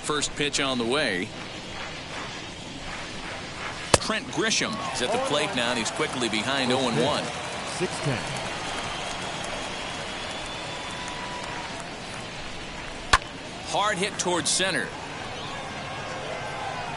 first pitch on the way. Trent Grisham is at the plate now, and he's quickly behind 0-1. 6-10. Hard hit towards center.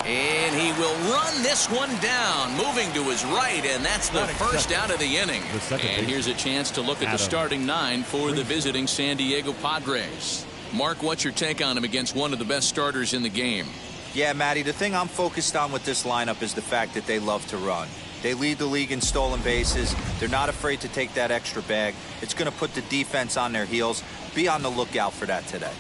And he will run this one down, moving to his right, and that's the first out of the inning. And here's a chance to look at the starting 9 for the visiting San Diego Padres. Mark, what's your take on him against one of the best starters in the game? Yeah, Matty, the thing I'm focused on with this lineup is the fact that they love to run. They lead the league in stolen bases. They're not afraid to take that extra bag. It's going to put the defense on their heels. Be on the lookout for that today.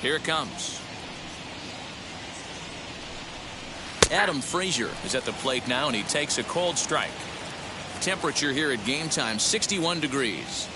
Here it comes. Adam Frazier is at the plate now, and he takes a cold strike. Temperature here at game time, 61 degrees.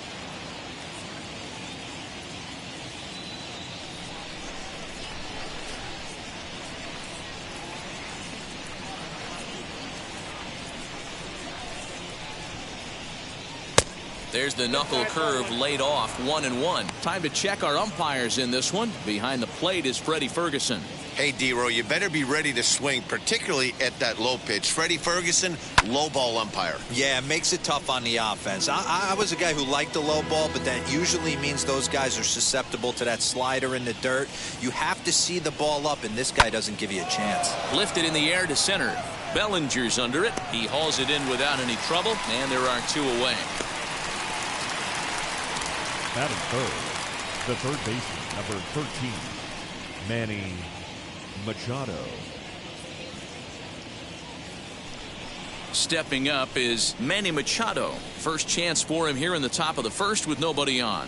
There's the knuckle curve laid off, 1-1. Time to check our umpires in this one. Behind the plate is Freddie Ferguson. Hey, D-Row, you better be ready to swing, particularly at that low pitch. Freddie Ferguson, low ball umpire. Yeah, it makes it tough on the offense. I was a guy who liked the low ball, but that usually means those guys are susceptible to that slider in the dirt. You have to see the ball up, and this guy doesn't give you a chance. Lifted in the air to center. Bellinger's under it. He hauls it in without any trouble, and there are 2 away. Batting third, the third baseman, number 13, Manny Machado. Stepping up is Manny Machado. First chance for him here in the top of the first with nobody on.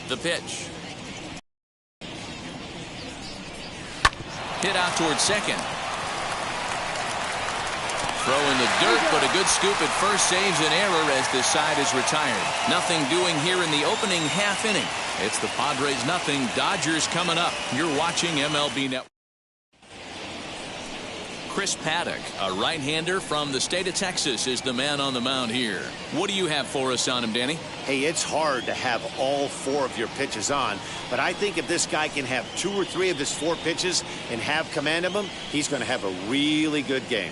The pitch. Hit out towards second. Throw in the dirt, but a good scoop at first saves an error as this side is retired. Nothing doing here in the opening half inning. It's the Padres nothing, Dodgers coming up. You're watching MLB Network. Chris Paddock, a right-hander from the state of Texas, is the man on the mound here. What do you have for us on him, Danny? Hey, it's hard to have all 4 of your pitches on, but I think if this guy can have 2 or 3 of his 4 pitches and have command of them, he's going to have a really good game.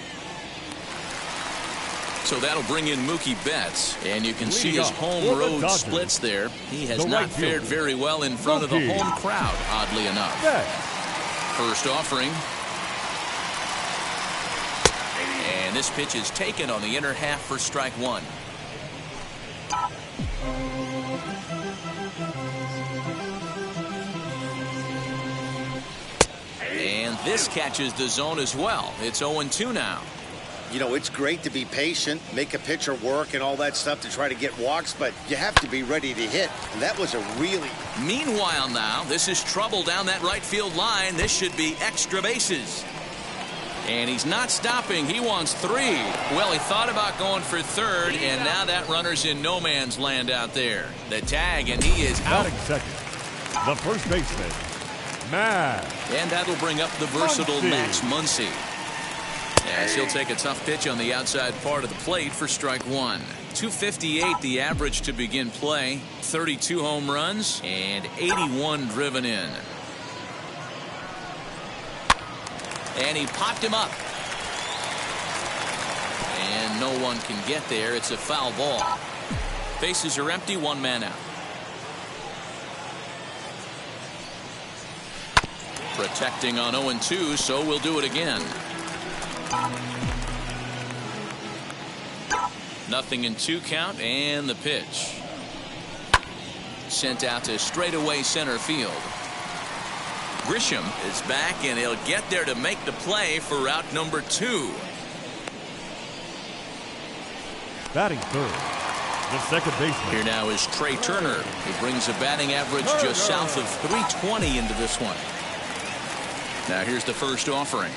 So that'll bring in Mookie Betts, and you can see his home road splits there. He has not fared very well in front of the home crowd, oddly enough. First offering. And this pitch is taken on the inner half for strike 1. And this catches the zone as well. It's 0-2 now. You know, it's great to be patient, make a pitcher work and all that stuff to try to get walks, but you have to be ready to hit. And that was a really... Meanwhile now, this is trouble down that right field line. This should be extra bases. And he's not stopping. He wants 3. Well, he thought about going for third, and now that runner's in no man's land out there. The tag, and he is out. Batting second, the first baseman, Max. And that'll bring up the versatile Max Muncie. As he'll take a tough pitch on the outside part of the plate for strike 1. 258 the average to begin play. 32 home runs and 81 driven in. And he popped him up. And no one can get there. It's a foul ball. Bases are empty, 1 man out. Protecting on 0-2, so we'll do it again. Nothing in 2 count, and the pitch. Sent out to straightaway center field. Grisham is back, and he'll get there to make the play for route number 2. Batting third, the second baseman. Here now is Trey Turner, who brings a batting average just south of 320 into this one. Now here's the first offering.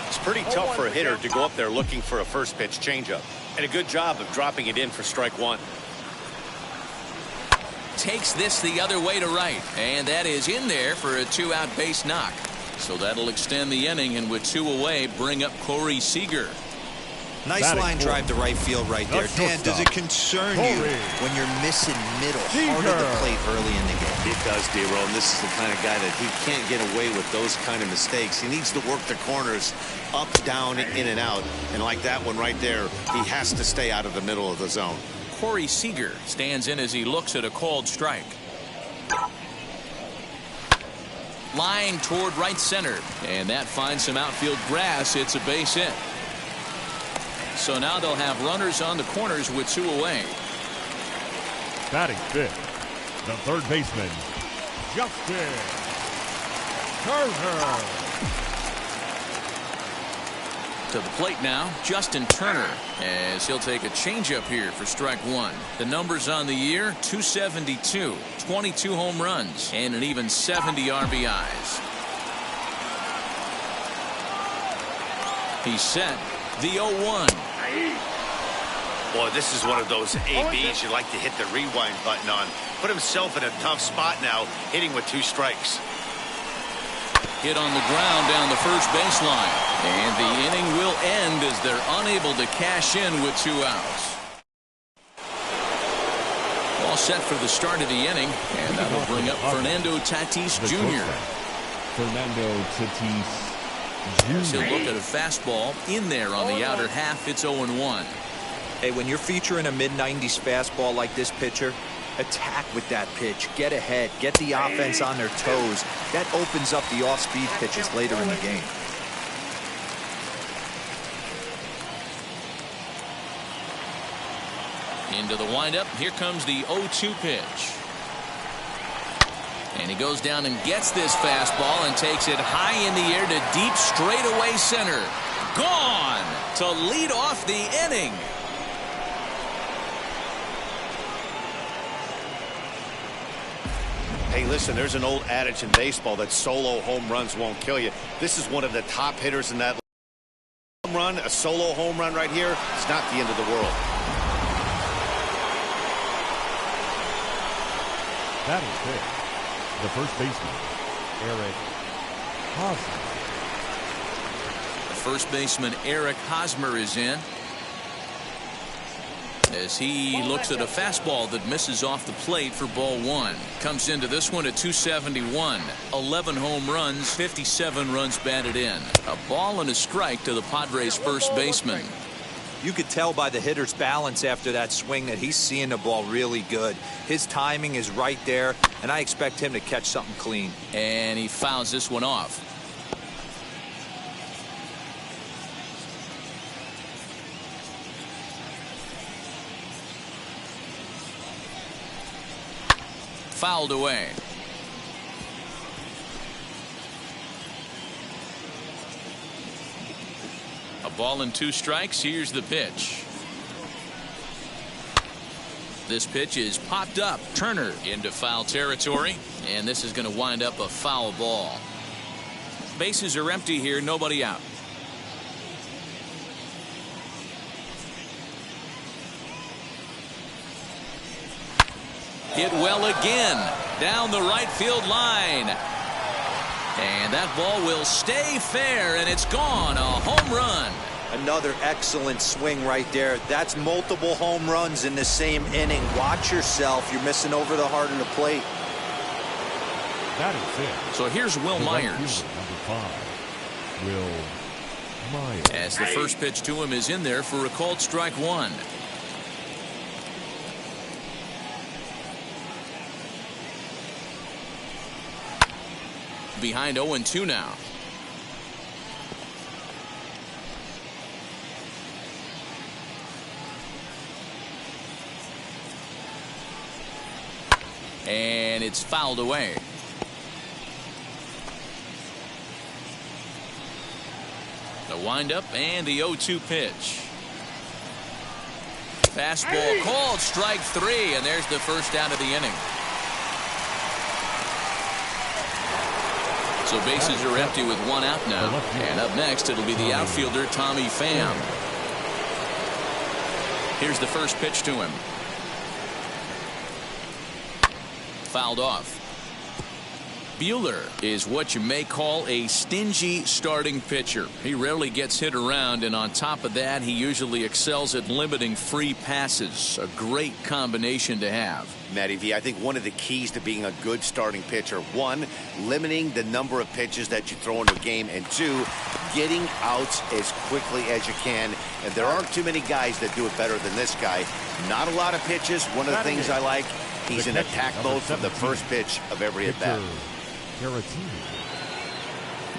It's pretty tough for a hitter to go up there looking for a first pitch changeup. And a good job of dropping it in for strike 1. Takes this the other way to right, and that is in there for a 2-out base knock. So that'll extend the inning, and with 2 away, bring up Corey Seager. Nice line drive to right field right there. Dan, does it concern you when you're missing middle hard at the plate early in the game? It does, D-Roll, and this is the kind of guy that he can't get away with those kind of mistakes. He needs to work the corners up, down, in and out. And like that one right there, he has to stay out of the middle of the zone. Corey Seager stands in as he looks at a called strike. Line toward right center, and that finds some outfield grass. It's a base hit. So now they'll have runners on the corners with 2 away. Batting fifth, the third baseman, Justin Turner. To the plate now, Justin Turner, as he'll take a changeup here for strike 1. The numbers on the year, 272, 22 home runs, and an even 70 RBIs. He's set. The 0-1. Boy, this is one of those ABs you like to hit the rewind button on. Put himself in a tough spot now, hitting with 2 strikes. Hit on the ground down the first baseline. And the inning will end as they're unable to cash in with 2 outs. All set for the start of the inning, and that'll bring up Fernando Tatis Jr. Fernando Tatis He'll look at a fastball in there on the outer half. It's 0-1. Hey, when you're featuring a mid-90s fastball like this pitcher, attack with that pitch. Get ahead. Get the offense on their toes. That opens up the off-speed pitches later in the game. Into the windup. Here comes the 0-2 pitch. And he goes down and gets this fastball and takes it high in the air to deep straightaway center. Gone to lead off the inning. Hey, listen, there's an old adage in baseball that solo home runs won't kill you. This is one of the top hitters in that home run. A solo home run right here, it's not the end of the world. That is it. The first baseman, Eric Hosmer. The first baseman, Eric Hosmer, is in as he looks at a fastball that misses off the plate for ball 1. Comes into this one at 271. 11 home runs, 57 runs batted in. A ball and a strike to the Padres first baseman. You could tell by the hitter's balance after that swing that he's seeing the ball really good. His timing is right there, and I expect him to catch something clean. And he fouls this one off. Fouled away. A ball and 2 strikes. Here's the pitch. This pitch is popped up. Turner into foul territory, and this is going to wind up a foul ball. Bases are empty here. Nobody out. Hit well again down the right field line. And that ball will stay fair, and it's gone. A home run. Another excellent swing right there. That's multiple home runs in the same inning. Watch yourself. You're missing over the heart of the plate. That is it. So here's Will Myers. Number 5, Will Myers. As the first pitch to him is in there for a called strike 1. Behind 0-2 now. And it's fouled away. The windup and the 0-2 pitch. Fastball called, strike 3, and there's the first out of the inning. So bases are empty with one out now. And up next, it'll be the outfielder, Tommy Pham. Here's the first pitch to him. Fouled off. Buehler is what you may call a stingy starting pitcher. He rarely gets hit around, and on top of that, he usually excels at limiting free passes. A great combination to have. Matty V, I think one of the keys to being a good starting pitcher, one, limiting the number of pitches that you throw into a game, and two, getting outs as quickly as you can. And there aren't too many guys that do it better than this guy. Not a lot of pitches. One of the things I like, he's in attack mode from the first pitch of every at-bat.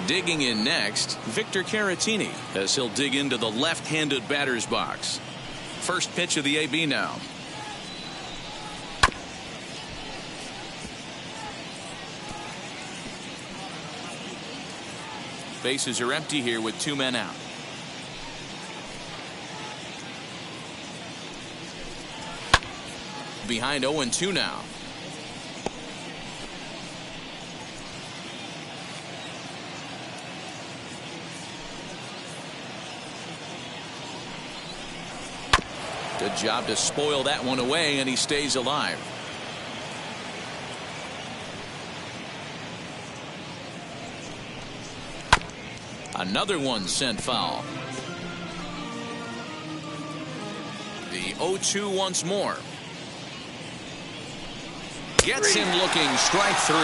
Digging in next, Victor Caratini, as he'll dig into the left-handed batter's box. First pitch of the AB now. Bases are empty here with 2 men out. Behind 0-2 now. Good job to spoil that one away, and he stays alive. Another one sent foul. The 0-2 once more. Gets him looking, strike 3.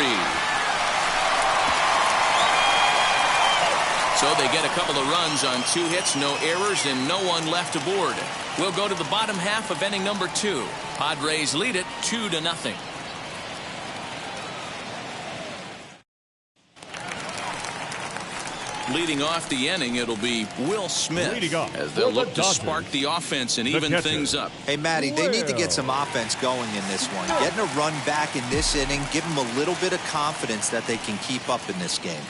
So they get a couple of runs on 2 hits, no errors, and no one left aboard. We'll go to the bottom half of inning number 2. Padres lead it 2-0. Leading off the inning, it'll be Will Smith as they'll look to spark the offense and even things up. Hey, Matty, they need to get some offense going in this one. Getting a run back in this inning, give them a little bit of confidence that they can keep up in this game.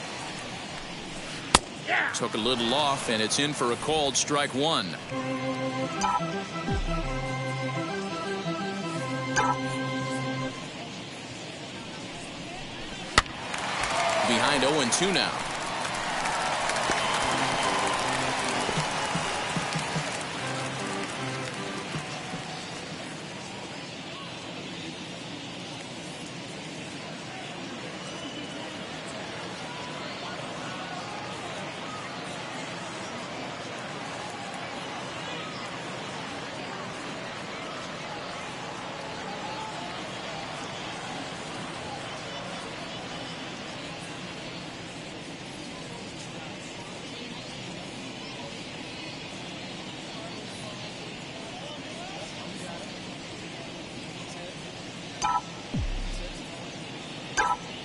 Took a little off, and it's in for a called strike 1. Behind 0-2 now.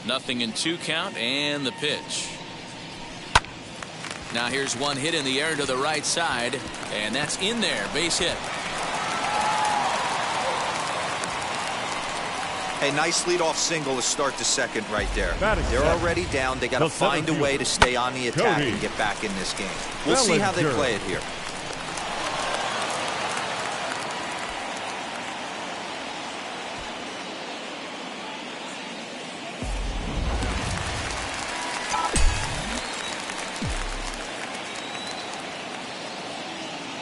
Nothing in 2 count, and the pitch. Now here's one hit in the air to the right side, and that's in there, base hit. Hey, nice leadoff single to start the second right there. They're already down. They got to find a way to stay on the attack and get back in this game. We'll see how they play it here.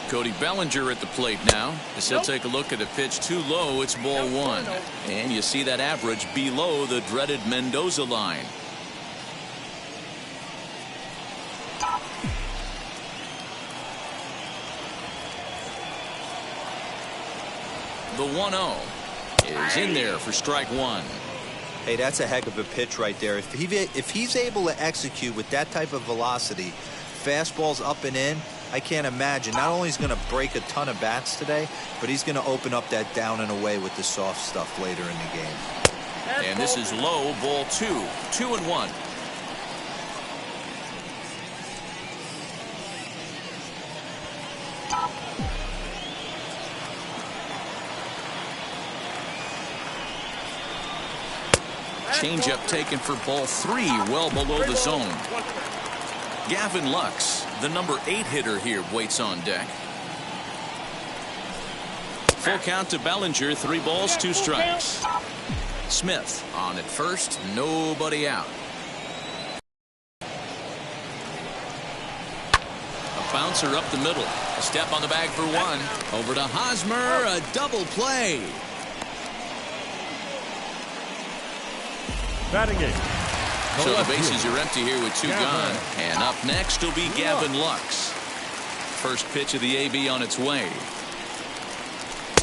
Cody Bellinger at the plate now. As he'll take a look at a pitch too low, it's ball 1. And you see that average below the dreaded Mendoza line. The 1-0 is in there for strike 1. Hey, that's a heck of a pitch right there. If he's able to execute with that type of velocity, fastballs up and in, I can't imagine. Not only is he going to break a ton of bats today, but he's going to open up that down and away with the soft stuff later in the game. And this is low, ball 2. 2-1. Changeup taken for ball 3, well below the zone. Gavin Lux, the number 8 hitter here, waits on deck. Full count to Bellinger, 3 balls, 2 strikes. Smith on at first, nobody out. A bouncer up the middle. A step on the bag for 1. Over to Hosmer, a double play. Batting it. So the bases are empty here with 2 gone. And up next will be Gavin Lux. First pitch of the AB on its way.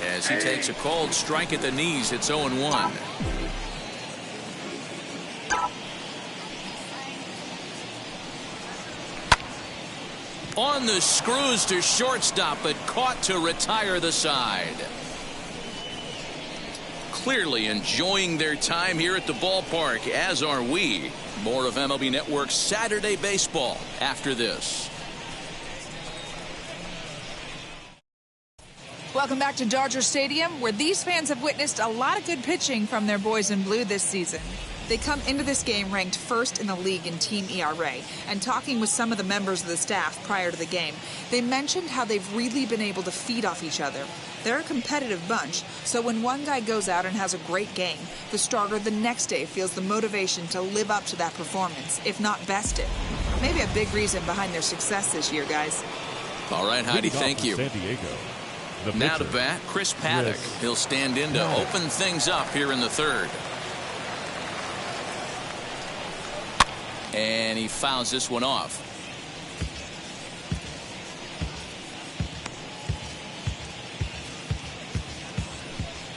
As he takes a cold strike at the knees, it's 0-1. On the screws to shortstop, but caught to retire the side. Clearly enjoying their time here at the ballpark, as are we. More of MLB Network's Saturday Baseball after this. Welcome back to Dodger Stadium, where these fans have witnessed a lot of good pitching from their boys in blue this season. They come into this game ranked first in the league in team ERA, and talking with some of the members of the staff prior to the game, they mentioned how they've really been able to feed off each other. They're a competitive bunch, so when one guy goes out and has a great game, the starter the next day feels the motivation to live up to that performance, if not best it. Maybe a big reason behind their success this year, guys. All right, Heidi, thank you. San Diego. Now to bat, Chris Paddock. He'll stand in to open things up here in the 3rd. And he fouls this one off.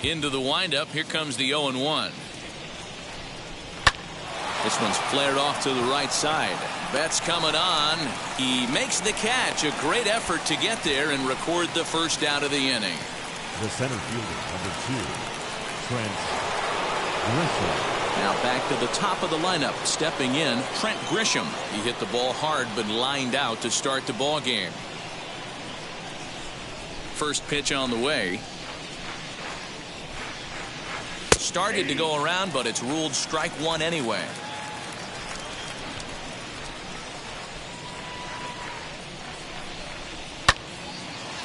Into the windup. Here comes the 0-1. This one's flared off to the right side. Betts coming on. He makes the catch. A great effort to get there and record the first out of the inning. The center fielder, number 2, Trent Grisham. Now back to the top of the lineup. Stepping in, Trent Grisham. He hit the ball hard but lined out to start the ball game. First pitch on the way. Started to go around, but it's ruled strike 1 anyway.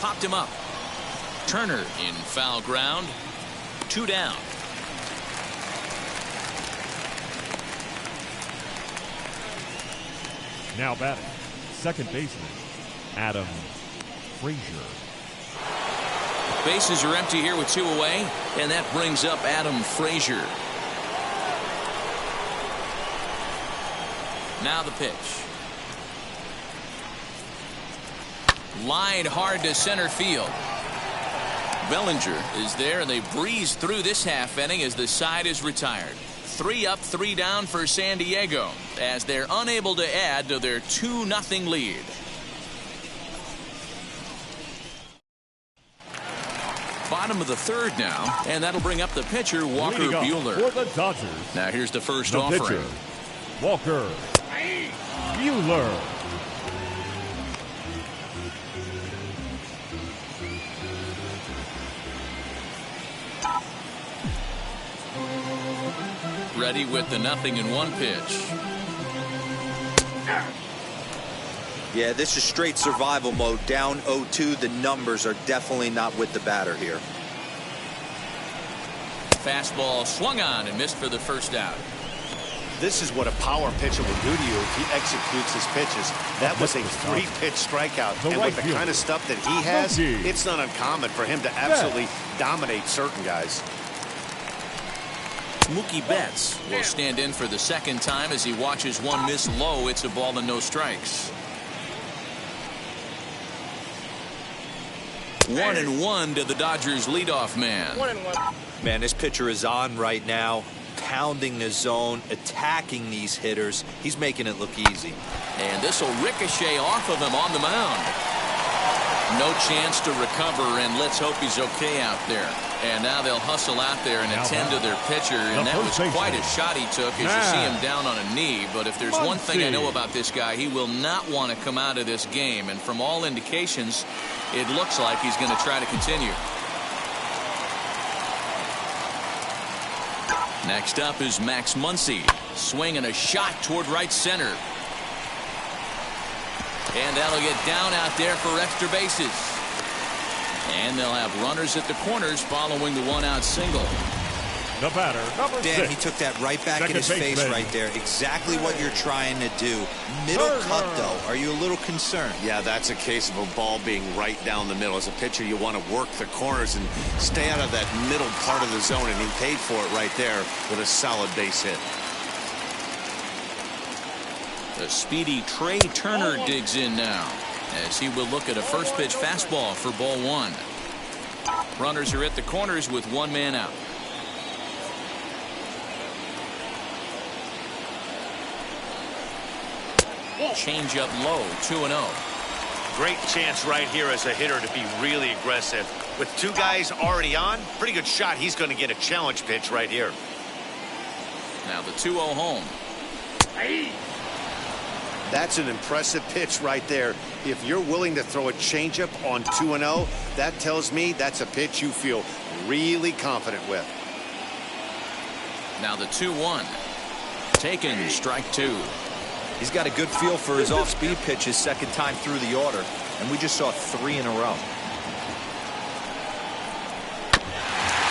Popped him up. Turner in foul ground. 2 down. Now batting, second baseman, Adam Frazier. Bases are empty here with 2 away, and that brings up Adam Frazier. Now the pitch. Line hard to center field. Bellinger is there, and they breeze through this half inning as the side is retired. 3 up, 3 down for San Diego as they're unable to add to their 2-0 lead. Bottom of the 3rd now, and that'll bring up the pitcher, Walker Buehler. For the Dodgers. Now here's the first offering. Pitcher, Walker Buehler. Ready with the 0-1 pitch. Yeah, this is straight survival mode. Down 0-2. The numbers are definitely not with the batter here. Fastball swung on and missed for the first out. This is what a power pitcher will do to you if he executes his pitches. That was a 3-pitch strikeout. And with the kind of stuff that he has, it's not uncommon for him to absolutely dominate certain guys. Mookie Betts will stand in for the 2nd time as he watches one miss low. It's a ball and no strikes. 1-1 to the Dodgers leadoff man. 1-1. Man, this pitcher is on right now, pounding the zone, attacking these hitters. He's making it look easy. And this will ricochet off of him on the mound. No chance to recover, and let's hope he's okay out there. And now they'll hustle out there and attend to their pitcher, and that was quite a shot he took as you see him down on a knee. But if there's one thing I know about this guy, he will not want to come out of this game. And from all indications, it looks like he's going to try to continue. Next up is Max Muncie. Swing and a shot toward right center. And that'll get down out there for extra bases. And they'll have runners at the corners following the one-out single. The batter, number Dan, 6. he took that right back in Second his face baseman. right there. Exactly what you're trying to do. Middle cut, though. Are you a little concerned? Yeah, that's a case of a ball being right down the middle. As a pitcher, you want to work the corners and stay out of that middle part of the zone, and he paid for it right there with a solid base hit. The speedy Trey Turner digs in now as he will look at a first pitch fastball for ball 1. Runners are at the corners with one man out. Change up low, 2-0. Great chance right here as a hitter to be really aggressive. With two guys already on, pretty good shot. He's going to get a challenge pitch right here. Now the 2-0 home. That's an impressive pitch right there. If you're willing to throw a changeup on 2-0, that tells me that's a pitch you feel really confident with. Now the 2-1. Taken, strike 2. He's got a good feel for his off-speed pitches second time through the order, and we just saw 3 in a row.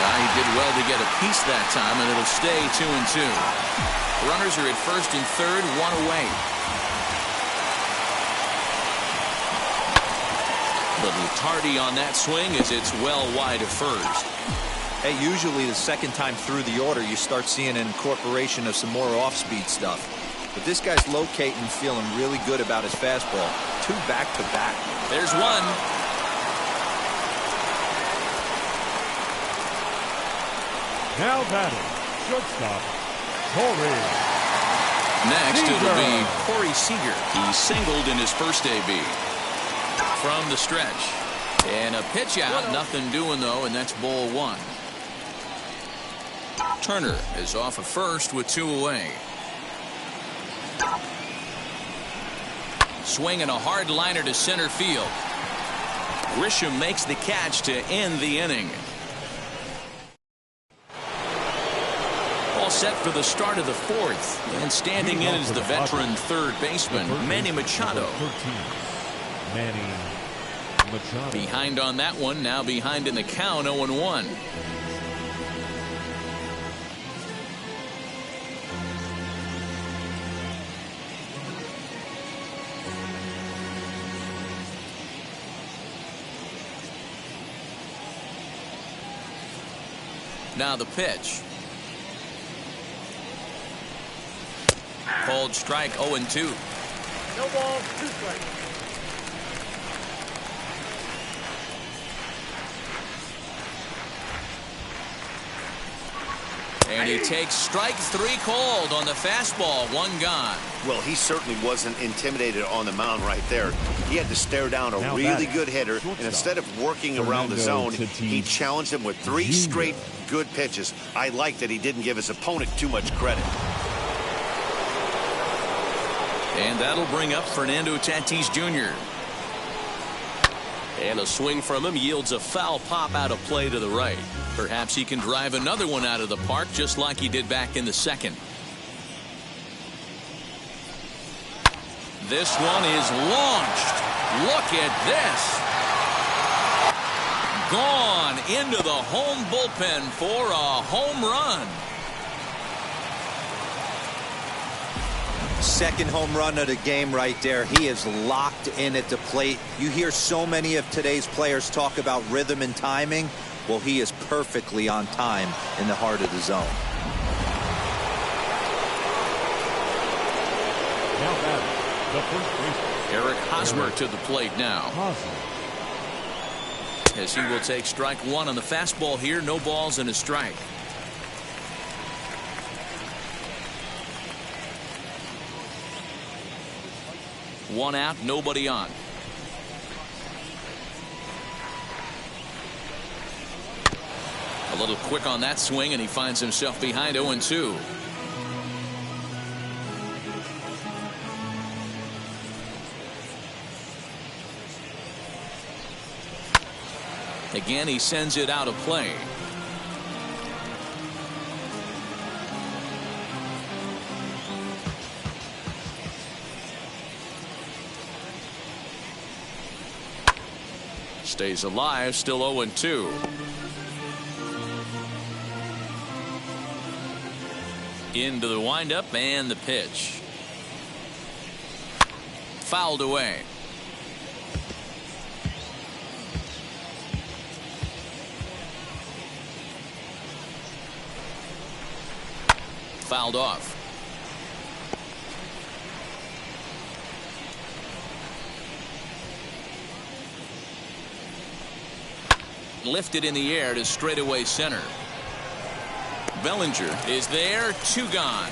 He did well to get a piece that time, and it'll stay 2-2. Runners are at first and third, 1 away. Little tardy on that swing as it's well wide of first. Hey, usually the second time through the order, you start seeing an incorporation of some more off-speed stuff. But this guy's locating, feeling really good about his fastball. 2 back-to-back. There's one. Now batting, shortstop, Cody. Next, it'll be Corey Seager. He singled in his first AB. From the stretch. And a pitch out, nothing doing though, and that's ball 1. Turner is off of first with 2 away. Swing and a hard liner to center field. Grisham makes the catch to end the inning. All set for the start of the 4th. And standing in is the veteran third baseman, Manny Machado. 13, Manny Machado. Behind on that one, now behind in the count, 0-1. Now the pitch. Called strike, 0-2. No ball, 2 strikes. And he takes strike 3 called on the fastball, 1 gone. Well, he certainly wasn't intimidated on the mound right there. He had to stare down a really good hitter, and instead of working around the zone, he challenged him with 3 straight good pitches. I like that he didn't give his opponent too much credit. And that'll bring up Fernando Tatis Jr. And a swing from him yields a foul pop out of play to the right. Perhaps he can drive another one out of the park just like he did back in the 2nd. This one is launched. Look at this. Gone into the home bullpen for a home run. Second home run of the game right there. He is locked in at the plate. You hear so many of today's players talk about rhythm and timing. Well, he is perfectly on time in the heart of the zone. Now batting, the first baseman, Eric Hosmer to the plate now. Hosmer. As he will take strike 1 on the fastball here. No balls and a strike. One out, nobody on. A little quick on that swing, and he finds himself behind 0-2. Again, he sends it out of play. Stays alive, still 0-2. Into the windup and the pitch. Fouled away. Fouled off. Lifted in the air to straightaway center. Bellinger is there, 2 gone.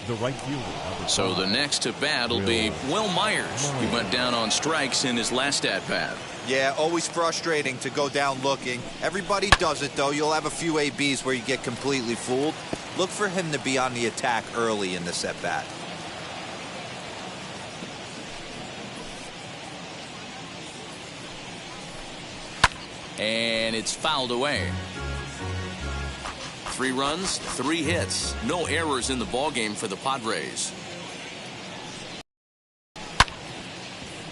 The right fielder. So the next to bat will be Will Myers. He went down on strikes in his last at-bat. Yeah, always frustrating to go down looking. Everybody does it, though. You'll have a few ABs where you get completely fooled. Look for him to be on the attack early in this at-bat. And it's fouled away. 3 runs, 3 hits. No errors in the ballgame for the Padres.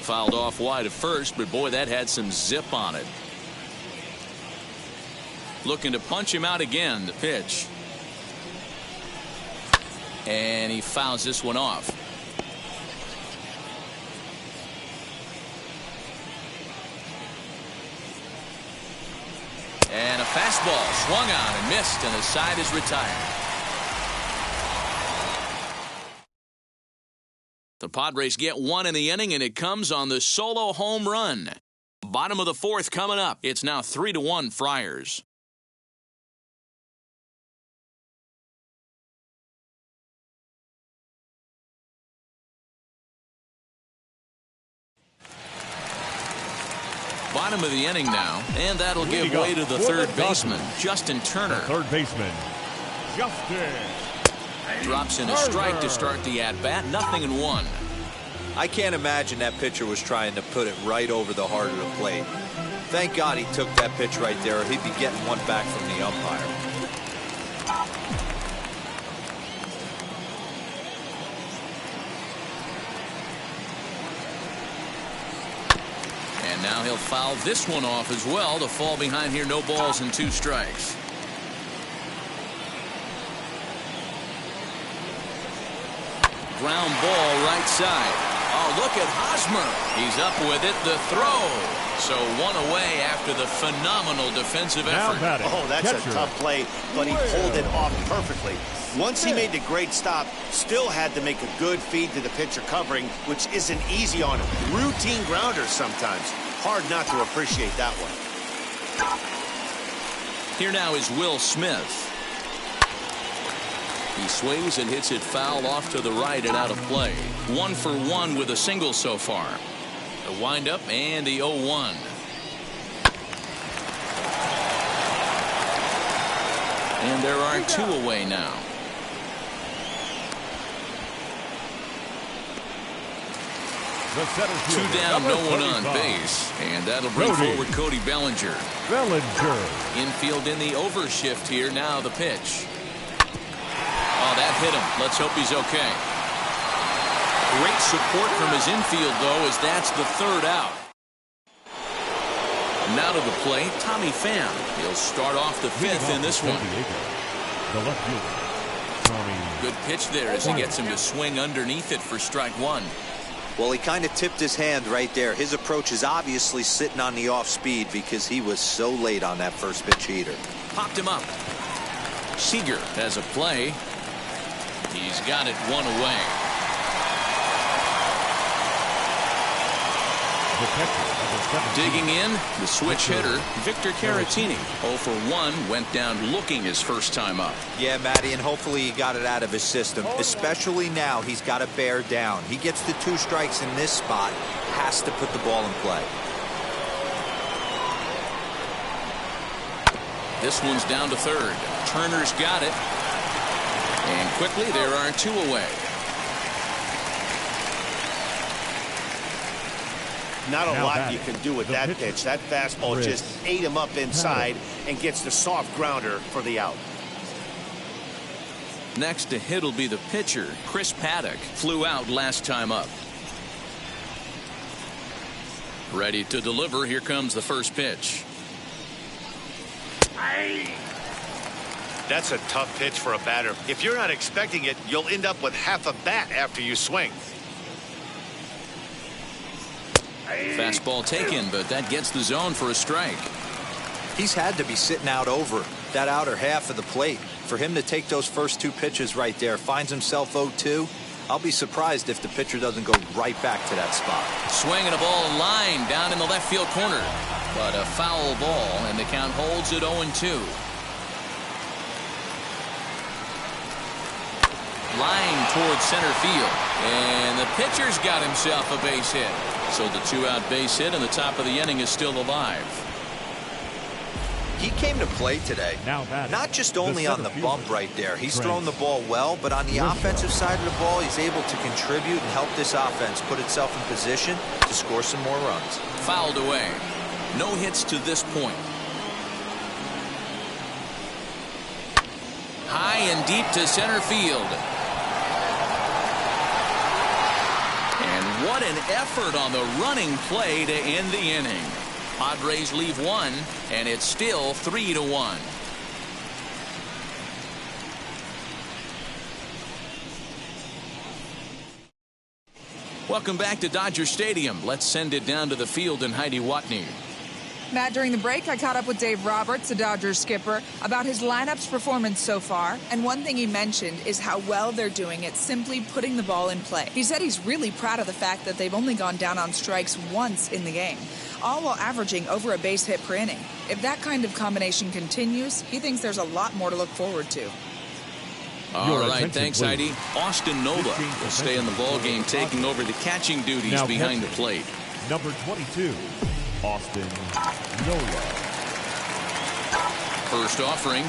Fouled off wide at first, but boy, that had some zip on it. Looking to punch him out again, the pitch. And he fouls this one off. And a fastball swung on and missed, and the side is retired. The Padres get 1 in the inning, and it comes on the solo home run. Bottom of the 4th coming up. It's now 3-1 Friars. Bottom of the inning now, and that'll give way to the third baseman, Justin Turner. Third baseman, Justin. Drops in a strike to start the at-bat, 0-1. I can't imagine that pitcher was trying to put it right over the heart of the plate. Thank God he took that pitch right there, or he'd be getting one back from the umpire. And now he'll foul this one off as well to fall behind here. No balls and 2 strikes. Ground ball right side. Oh, look at Hosmer. He's up with it. The throw. So 1 away after the phenomenal defensive effort. Oh, that's a tough play, but he pulled it off perfectly. Once he made the great stop, still had to make a good feed to the pitcher covering, which isn't easy on him. Routine grounders sometimes. Hard not to appreciate that one. Here now is Will Smith. He swings and hits it foul off to the right and out of play. 1 for 1 with a single so far. The windup and the 0-1. And there are 2 away now. Two down, no one on base. And that'll bring forward Cody Bellinger. Infield in the overshift here. Now the pitch. Oh, that hit him. Let's hope he's okay. Great support from his infield, though, as that's the 3rd out. Now to the plate, Tommy Pham. He'll start off the 5th in this one. Good pitch there as he gets him to swing underneath it for strike 1. Well, he kind of tipped his hand right there. His approach is obviously sitting on the off speed because he was so late on that first pitch heater. Popped him up. Seager has a play. He's got it 1 away. Digging in, the switch hitter, Victor Caratini. 0 for 1, went down looking his first time up. Yeah, Matty, and hopefully he got it out of his system. Especially now, he's got to bear down. He gets the 2 strikes in this spot, has to put the ball in play. This one's down to 3rd. Turner's got it. And quickly, there are 2 away. Not a lot you can do with that pitch. That fastball just ate him up inside and gets the soft grounder for the out. Next to hit will be the pitcher, Chris Paddock. Flew out last time up. Ready to deliver. Here comes the first pitch. That's a tough pitch for a batter. If you're not expecting it, you'll end up with half a bat after you swing. Fastball taken, but that gets the zone for a strike. He's had to be sitting out over that outer half of the plate. For him to take those first two pitches right there, finds himself 0-2. I'll be surprised if the pitcher doesn't go right back to that spot. Swinging a ball line down in the left field corner. But a foul ball, and the count holds at 0-2. Line towards center field. And the pitcher's got himself a base hit. So the two-out base hit, and the top of the inning is still alive. He came to play today, not just only on the bump right there. He's thrown the ball well, but on the offensive side of the ball, he's able to contribute and help this offense put itself in position to score some more runs. Fouled away. No hits to this point. High and deep to center field. And what an effort on the running play to end the inning. Padres leave one, and it's still 3-1. Welcome back to Dodger Stadium. Let's send it down to the field and Heidi Watney. Matt, during the break, I caught up with Dave Roberts, the Dodgers skipper, about his lineup's performance so far. And one thing he mentioned is how well they're doing at simply putting the ball in play. He said he's really proud of the fact that they've only gone down on strikes once in the game, all while averaging over a base hit per inning. If that kind of combination continues, he thinks there's a lot more to look forward to. All right, thanks, Heidi. Austin Nola will stay in the ballgame, taking over the catching duties behind the plate. Number 22, Austin Nola. First offering.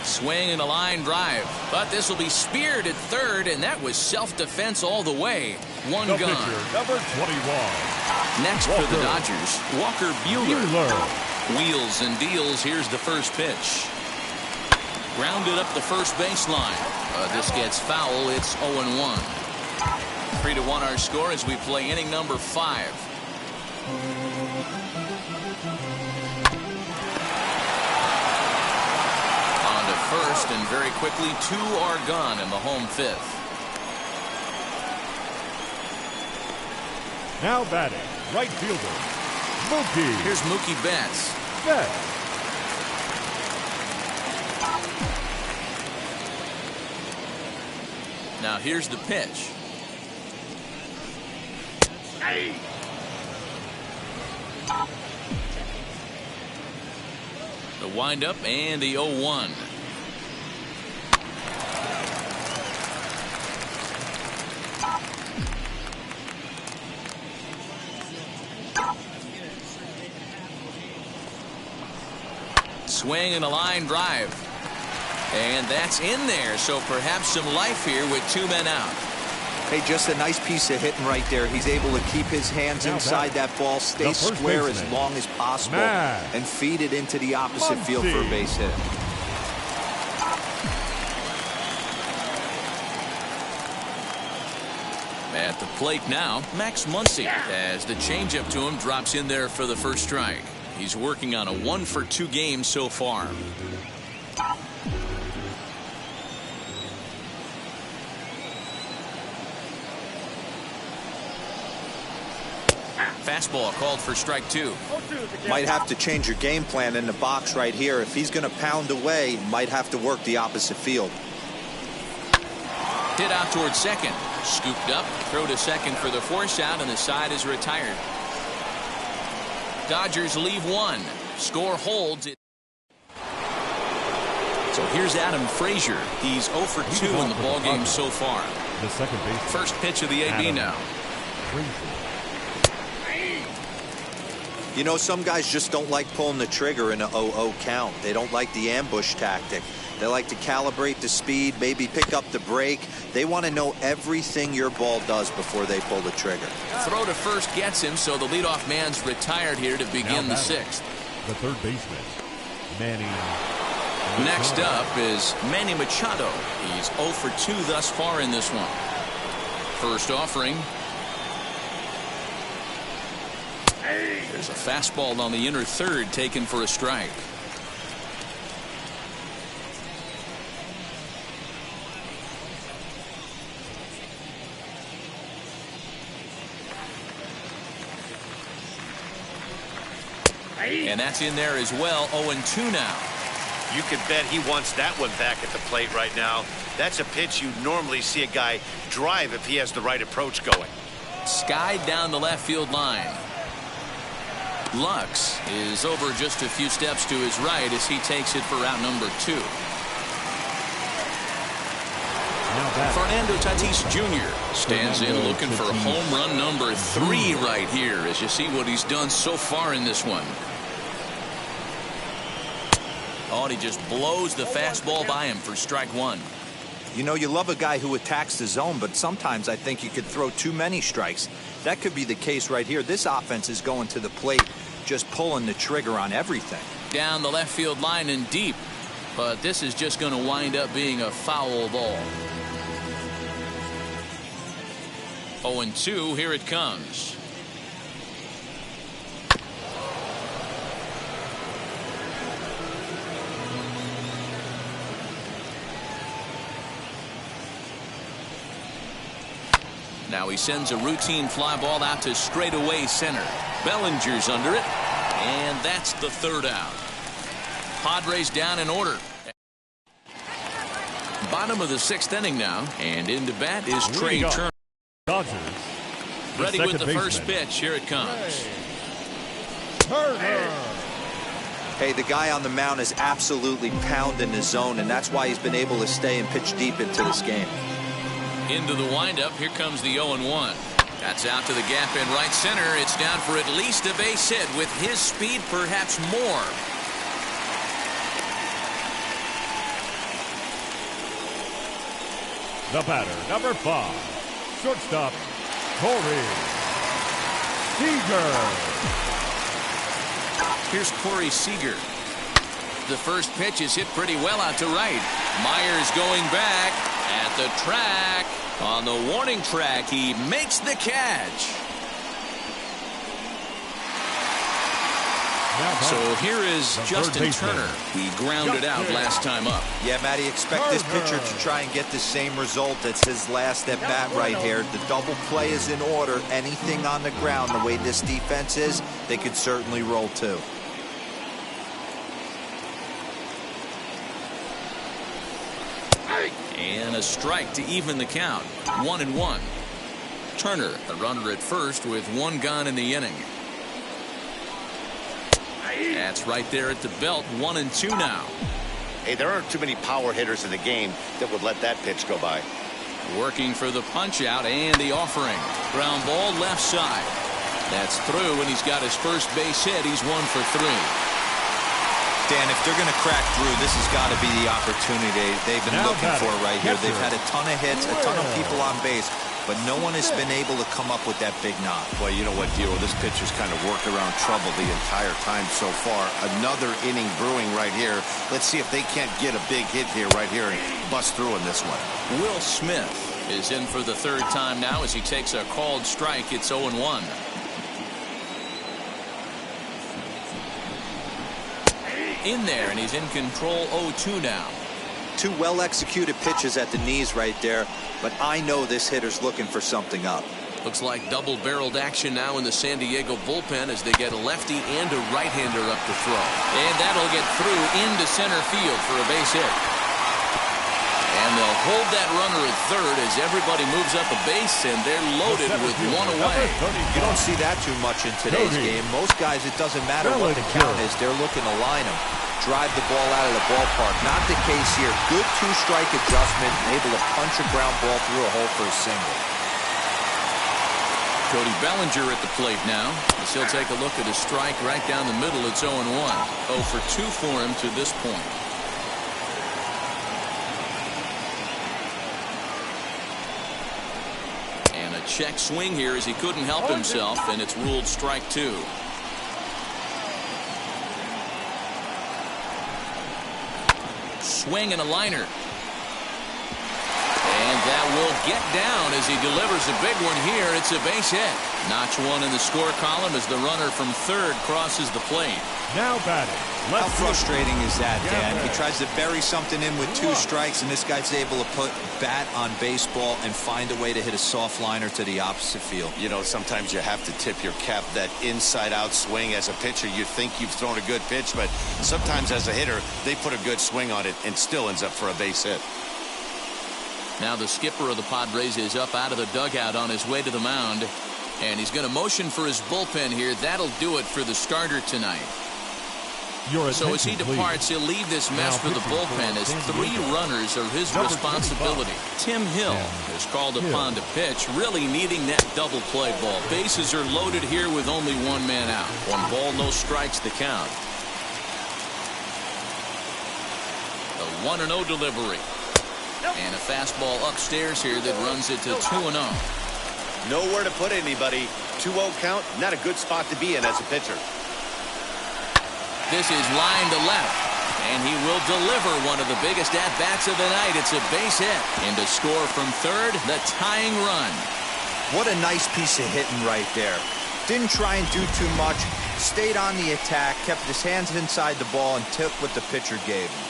Swing and a line drive. But this will be speared at third, and that was self-defense all the way. One the gone. Pitcher, number 21. Next Walker. for the Dodgers, Walker Buehler. Wheels and deals. Here's the first pitch. Grounded up the first baseline. This gets foul. It's 0-1. 3-1 our score as we play inning number 5. On to first, and very quickly 2 are gone in the home 5th. Now batting, right fielder, Mookie. Here's Mookie Betts. Now here's the pitch. The windup and the 0-1. Swing and a line drive. And that's in there, so perhaps some life here with 2 men out. Hey, just a nice piece of hitting right there. He's able to keep his hands inside that ball, stay square as long as possible, and feed it into the opposite field for a base hit. At the plate now, Max Muncie, as the changeup to him drops in there for the first strike. He's working on a 1-for-2 game so far. Fastball called for strike 2. Might have to change your game plan in the box right here. If he's going to pound away, might have to work the opposite field. Hit out towards second. Scooped up, throw to second for the force out, and the side is retired. Dodgers leave 1. Score holds it. So here's Adam Frazier. He's 0 for 2 in the ballgame so far. The second base. First pitch of the AB now. You know, some guys just don't like pulling the trigger in a 0-0 count. They don't like the ambush tactic. They like to calibrate the speed, maybe pick up the brake. They want to know everything your ball does before they pull the trigger. Throw to first gets him, so the leadoff man's retired here to begin the 6th. The third baseman, Manny. Next up is Manny Machado. He's 0 for 2 thus far in this one. First offering. There's a fastball on the inner third taken for a strike. And that's in there as well. 0-2 now. You could bet he wants that one back at the plate right now. That's a pitch you normally see a guy drive if he has the right approach going. Skied down the left field line. Lux is over just a few steps to his right as he takes it for out number 2. Fernando Tatis Jr. stands in looking for home run number 3 right here as you see what he's done so far in this one. Oh, and he just blows the fastball by him for strike 1. You know, you love a guy who attacks the zone, but sometimes I think you could throw too many strikes. That could be the case right here. This offense is going to the plate, just pulling the trigger on everything. Down the left field line and deep, but this is just going to wind up being a foul ball. 0-2, here it comes. Now he sends a routine fly ball out to straightaway center. Bellinger's under it, and that's the third out. Padres down in order. Bottom of the 6th inning now, and into bat is Trey Turner. Ready with the first pitch. Here it comes. Turner. Hey, the guy on the mound is absolutely pounding the zone, and that's why he's been able to stay and pitch deep into this game. Into the windup. Here comes the 0-1. That's out to the gap in right center. It's down for at least a base hit. With his speed, perhaps more. The batter, number 5, shortstop, Cody Bellinger. Here's Corey Seager. The first pitch is hit pretty well out to right. Myers going back at the track. On the warning track, he makes the catch. So here is Justin Turner. He grounded out last time up. Yeah, Matty, expect this pitcher to try and get the same result. It's his last at bat right here. The double play is in order. Anything on the ground, the way this defense is, they could certainly roll too. And a strike to even the count. 1-1. Turner, a runner at first with 1 gone in the inning. That's right there at the belt. 1-2 now. Hey, there aren't too many power hitters in the game that would let that pitch go by. Working for the punch out and the offering. Ground ball left side. That's through, and he's got his first base hit. He's 1 for 3. Dan, if they're going to crack through, this has got to be the opportunity they've been looking for right here. They've had a ton of hits, a ton of people on base, but no one has been able to come up with that big knock. Well, you know what, Dio? This pitcher's kind of worked around trouble the entire time so far. Another inning brewing right here. Let's see if they can't get a big hit here right here and bust through in this one. Will Smith is in for the 3rd time now as he takes a called strike. It's 0-1. In there, and he's in control. 0-2 now. 2 well-executed pitches at the knees right there, but I know this hitter's looking for something up. Looks like double-barreled action now in the San Diego bullpen as they get a lefty and a right-hander up to throw. And that'll get through into center field for a base hit. And they'll hold that runner at third as everybody moves up a base, and they're loaded with 1 away. You don't see that too much in today's game. Most guys, it doesn't matter what the count is. They're looking to line them, drive the ball out of the ballpark. Not the case here. Good 2-strike adjustment, able to punch a ground ball through a hole for a single. Cody Bellinger at the plate now. As he'll take a look at a strike right down the middle. It's 0-1. 0 for 2 for him to this point. And a check swing here as he couldn't help himself, and it's ruled strike 2. Swing and a liner. And that will get down as he delivers a big one here. It's a base hit. Notch one in the score column as the runner from third crosses the plate. Now batting. How frustrating is that, Dan? He tries to bury something in with 2 strikes, and this guy's able to put bat on baseball and find a way to hit a soft liner to the opposite field. You know, sometimes you have to tip your cap. That inside-out swing as a pitcher, you think you've thrown a good pitch, but sometimes as a hitter, they put a good swing on it and still ends up for a base hit. Now the skipper of the Padres is up out of the dugout on his way to the mound, and he's going to motion for his bullpen here. That'll do it for the starter tonight. So as he departs, he'll leave this mess for the bullpen as 3 runners are his responsibility. Tim Hill is called upon to pitch, really needing that double play ball. Bases are loaded here with only 1 man out. 1 ball, no strikes the count. The 1-0 delivery. And a fastball upstairs here that runs it to 2-0. Nowhere to put anybody. 2-0 count, not a good spot to be in as a pitcher. This is line to left, and he will deliver one of the biggest at-bats of the night. It's a base hit. And to score from third, the tying run. What a nice piece of hitting right there. Didn't try and do too much, stayed on the attack, kept his hands inside the ball, and took what the pitcher gave him.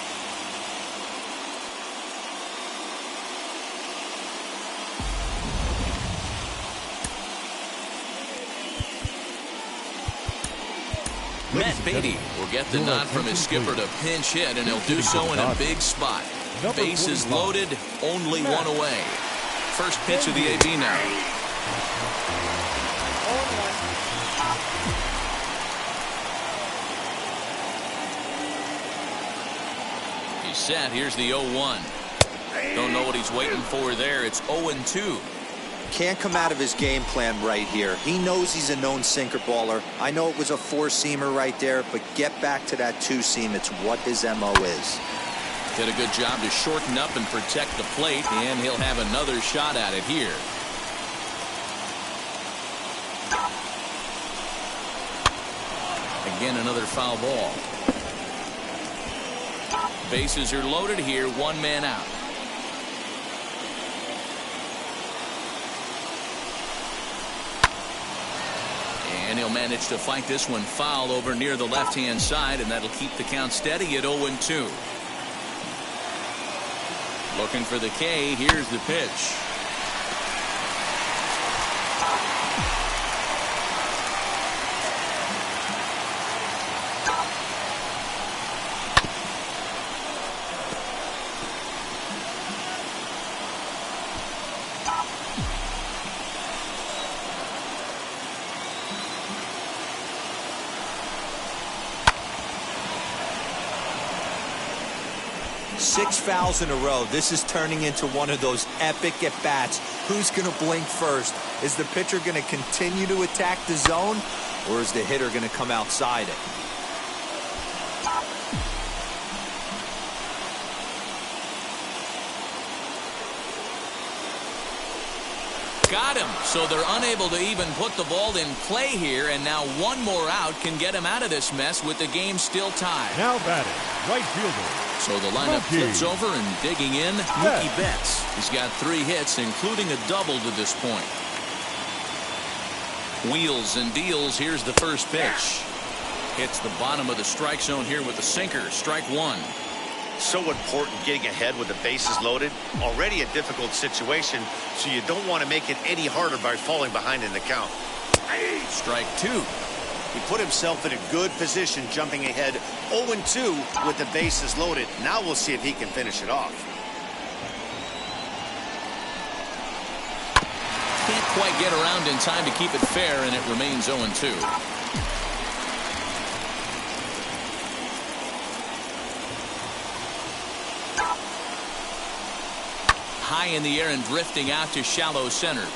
Matt Beatty will get the nod from his skipper to pinch hit, and he'll do so in a big spot. Bases loaded, only 1 away. First pitch of the AB now. He's set. Here's the 0-1. Don't know what he's waiting for there. It's 0-2. Can't come out of his game plan right here. He knows he's a known sinker baller. I know it was a 4-seamer right there, but get back to that 2-seam. It's what his MO is. Did a good job to shorten up and protect the plate, and he'll have another shot at it here. Again, another foul ball. Bases are loaded here, 1 man out. And he'll manage to fight this one foul over near the left-hand side, and that'll keep the count steady at 0-2. Looking for the K. Here's the pitch. Six fouls in a row. This is turning into one of those epic at-bats. Who's going to blink first? Is the pitcher going to continue to attack the zone, or is the hitter going to come outside it? Got him. So they're unable to even put the ball in play here, and now 1 more out can get him out of this mess with the game still tied. Now batting, right fielder. So the lineup flips over, and digging in, Mookie Betts. He's got 3 hits, including a double to this point. Wheels and deals. Here's the first pitch. Hits the bottom of the strike zone here with the sinker. Strike 1. So important getting ahead with the bases loaded. Already a difficult situation, so you don't want to make it any harder by falling behind in the count. Strike 2. He put himself in a good position, jumping ahead 0-2 with the bases loaded. Now we'll see if he can finish it off. Can't quite get around in time to keep it fair, and it remains 0-2. High in the air and drifting out to shallow center.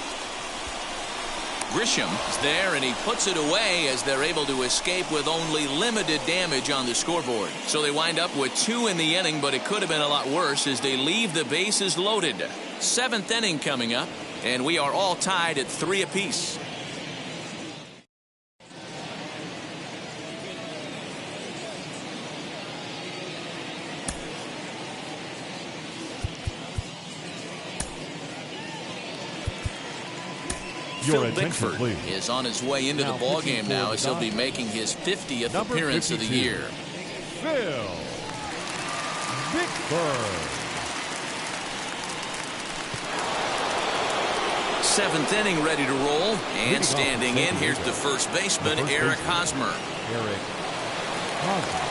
Grisham is there, and he puts it away as they're able to escape with only limited damage on the scoreboard. So they wind up with 2 in the inning, but it could have been a lot worse as they leave the bases loaded. 7th inning coming up, and we are all tied at 3 apiece. Your Phil attention, Bickford please. is on his way into Now the ball pitching game for now the as he'll be Dodgers. making his 50th Number appearance of the 52. year. Phil Bickford. 7th inning ready to roll. And standing in, here's the first baseman, Eric Hosmer. Eric Hosmer.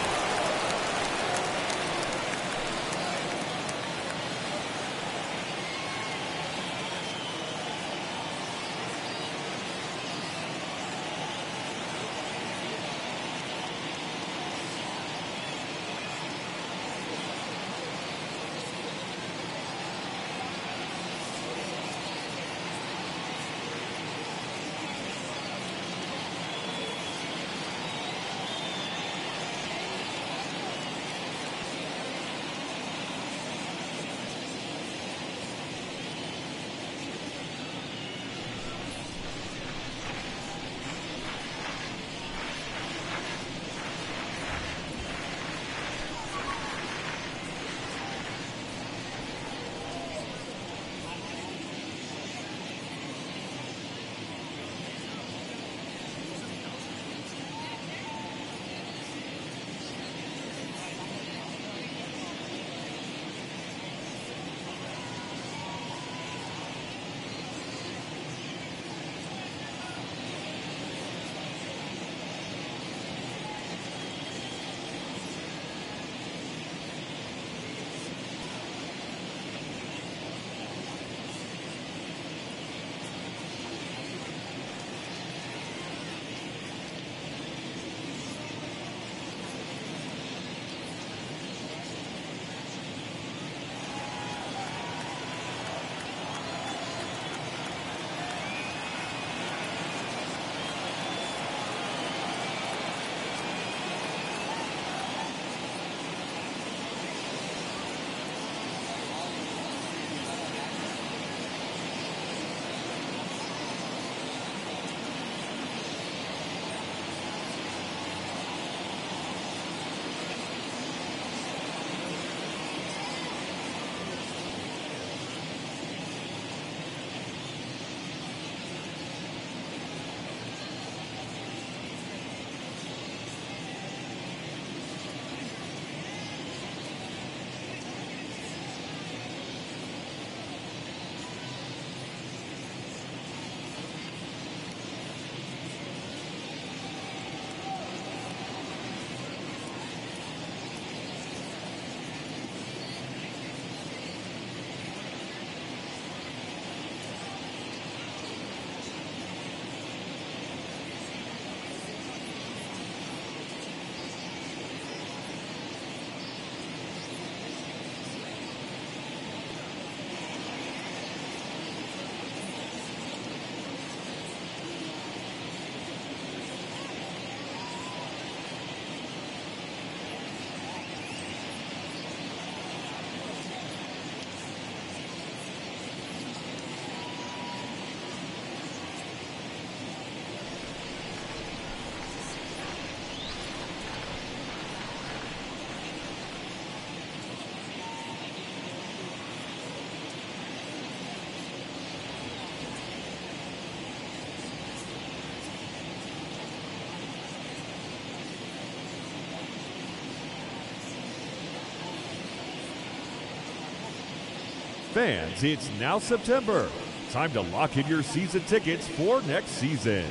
Fans, it's now September. Time to lock in your season tickets for next season.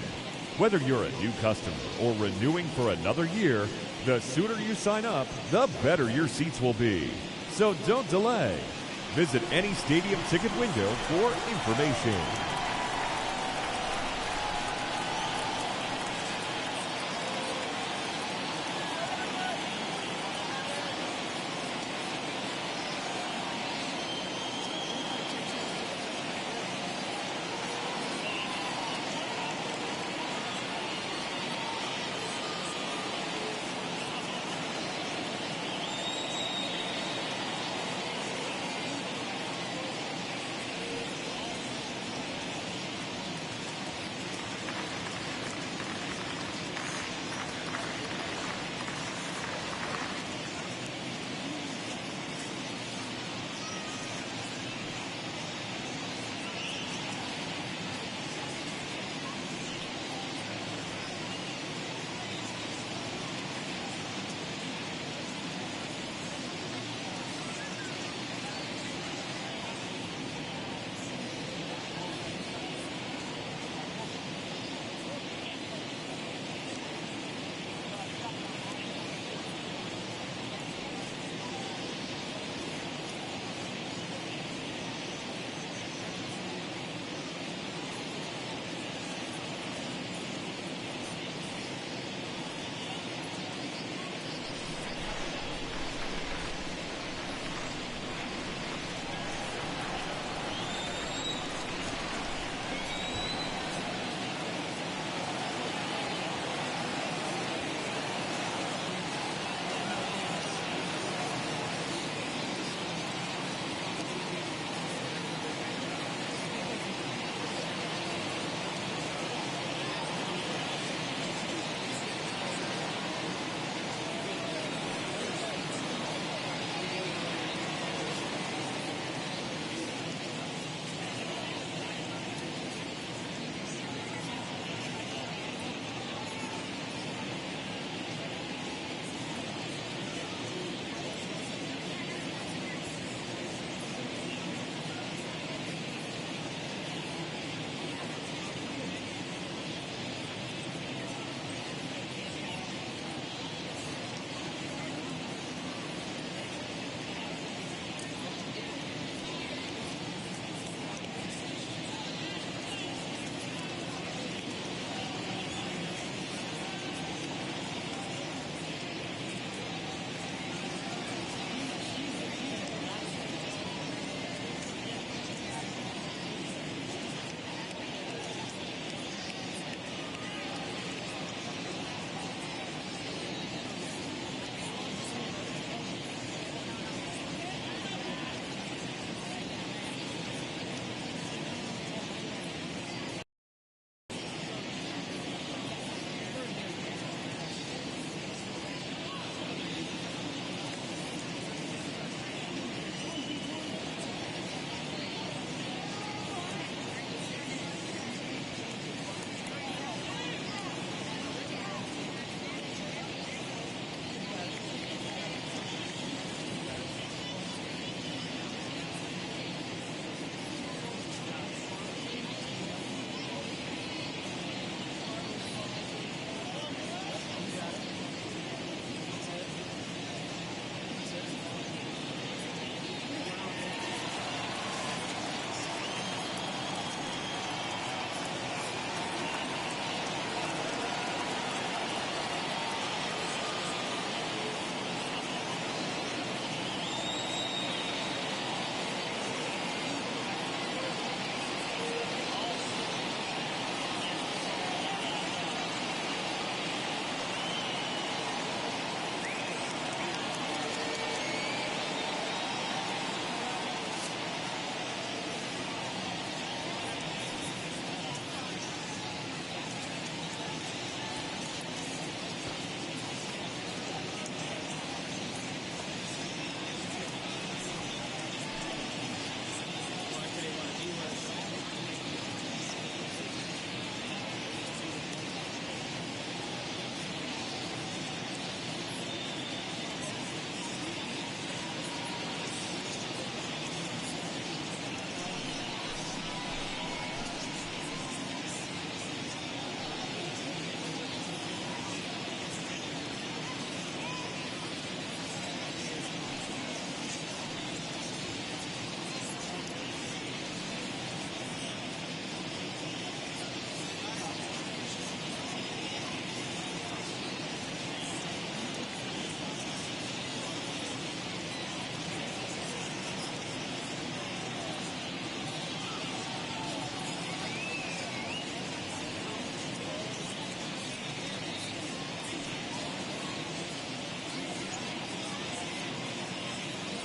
Whether you're a new customer or renewing for another year, the sooner you sign up, the better your seats will be. So don't delay. Visit any stadium ticket window for information.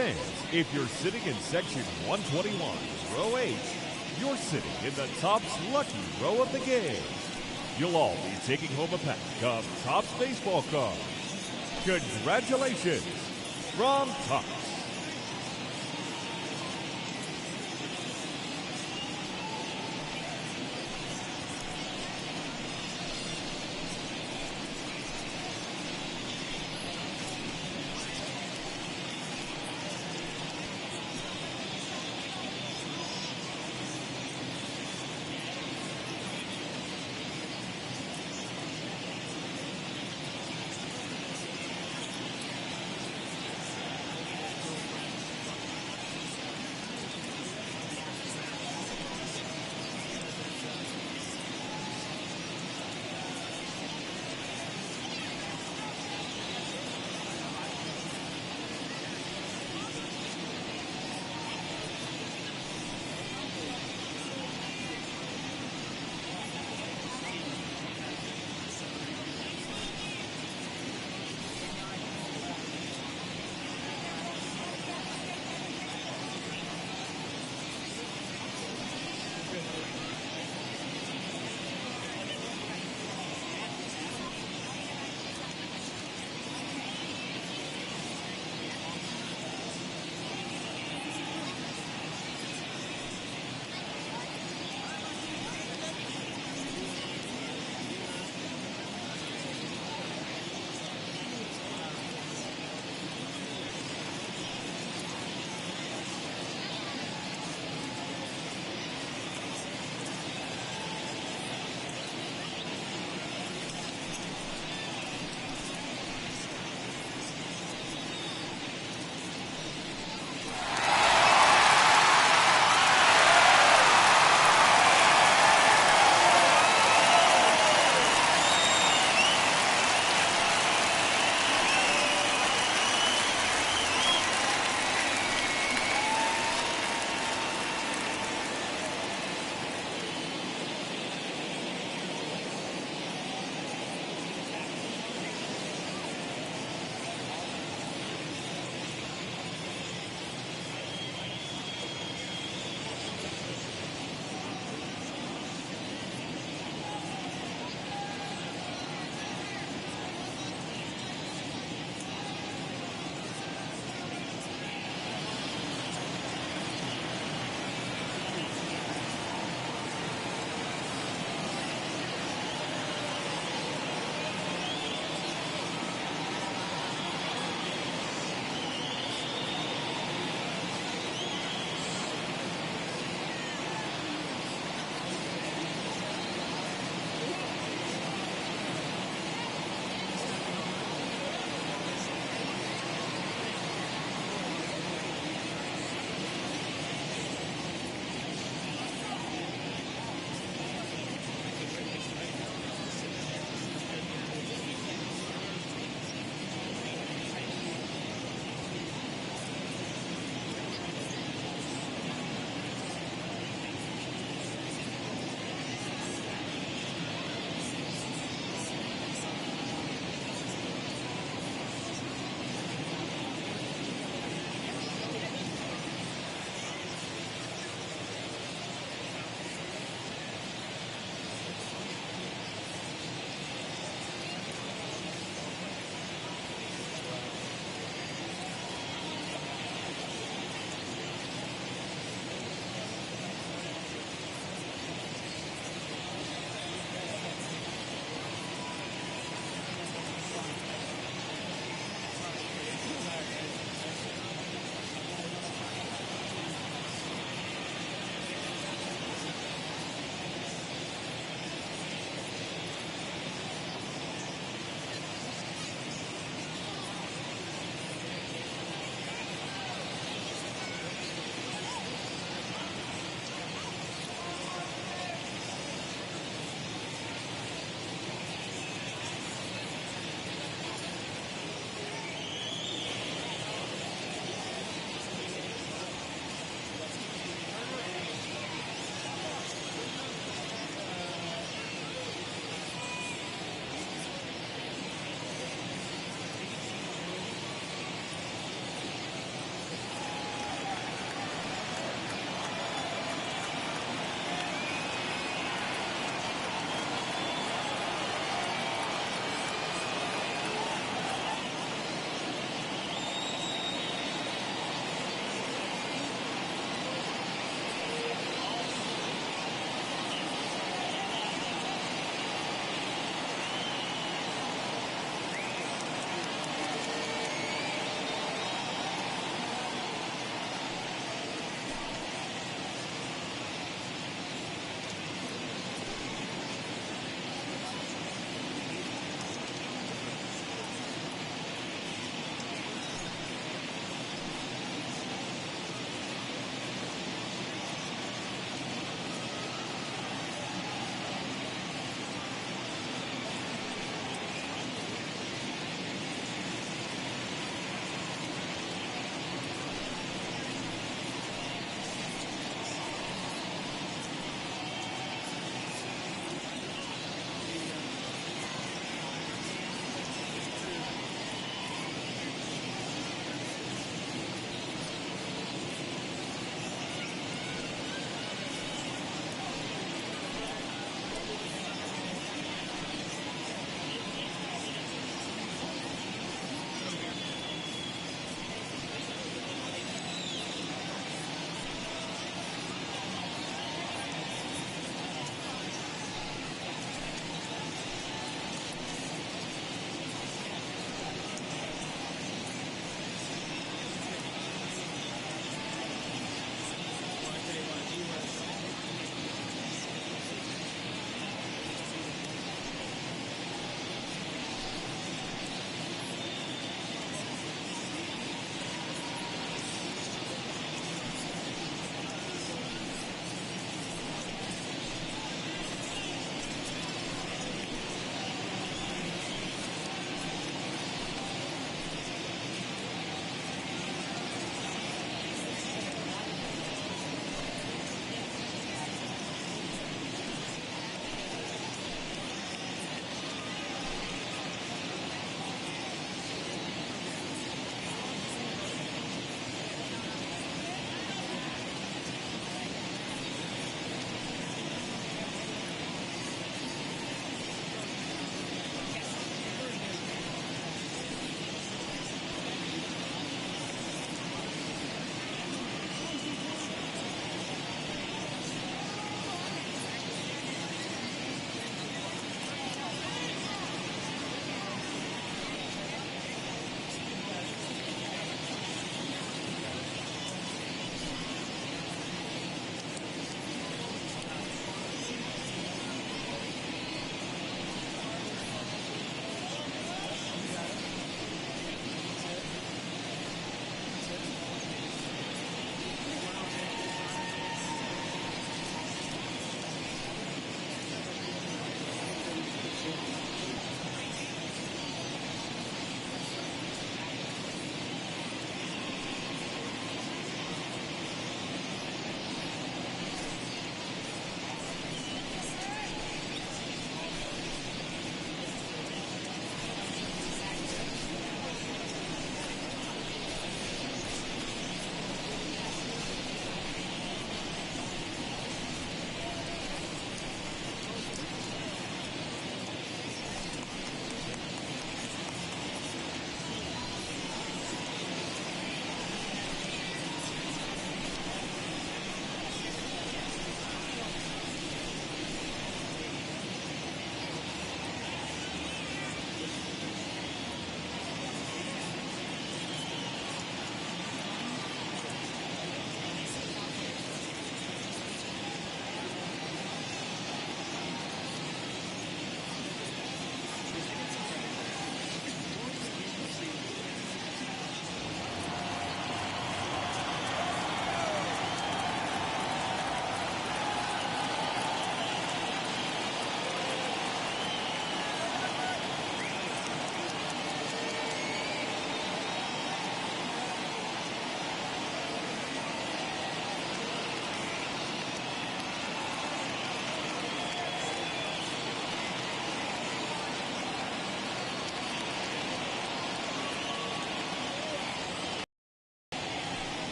Fans, if you're sitting in section 121, row H, you're sitting in the Topps lucky row of the game. You'll all be taking home a pack of Topps baseball cards. Congratulations from Topps.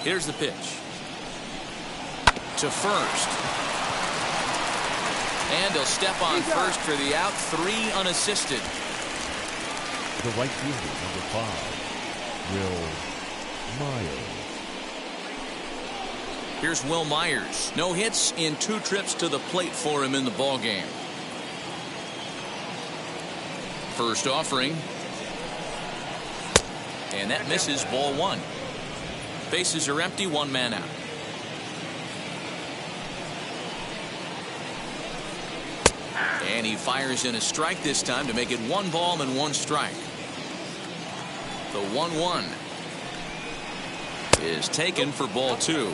Here's the pitch. To first. And he'll step on first for the out. 3 unassisted. The right fielder, number 5, Will Myers. Here's Will Myers. No hits in 2 trips to the plate for him in the ballgame. First offering. And that misses, ball 1. Bases are empty, 1 man out. And he fires in a strike this time to make it 1 ball and 1 strike. The 1-1 is taken for ball 2.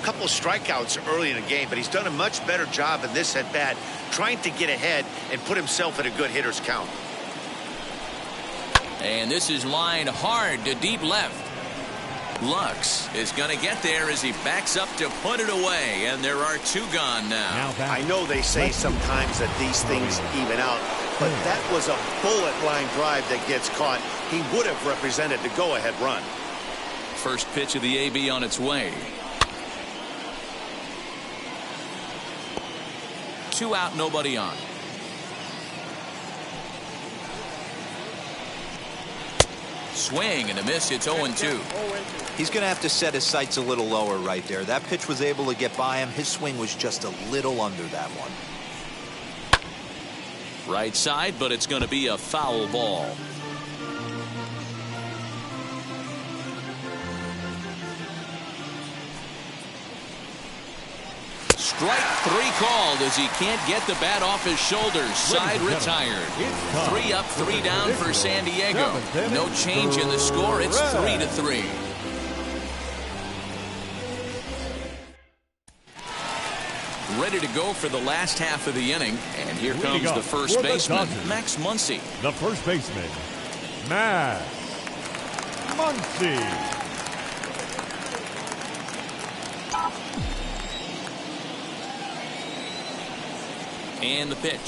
A couple of strikeouts early in the game, but he's done a much better job in this at bat, trying to get ahead and put himself in a good hitter's count. And this is lined hard to deep left. Lux is going to get there as he backs up to put it away, and there are 2 gone now. I know they say sometimes that these things even out, but that was a bullet line drive that gets caught. He would have represented the go-ahead run. First pitch of the AB on its way. 2 out, nobody on. Swing and a miss. It's 0-2. He's going to have to set his sights a little lower right there. That pitch was able to get by him. His swing was just a little under that one. Right side, but it's going to be a foul ball. Strike 3 called as he can't get the bat off his shoulders. Side retired. 3 up, 3 down for San Diego. No change in the score. It's 3-3. Ready to go for the last half of the inning. And here comes the first baseman, Max Muncie. The first baseman, Max Muncie. And the pitch.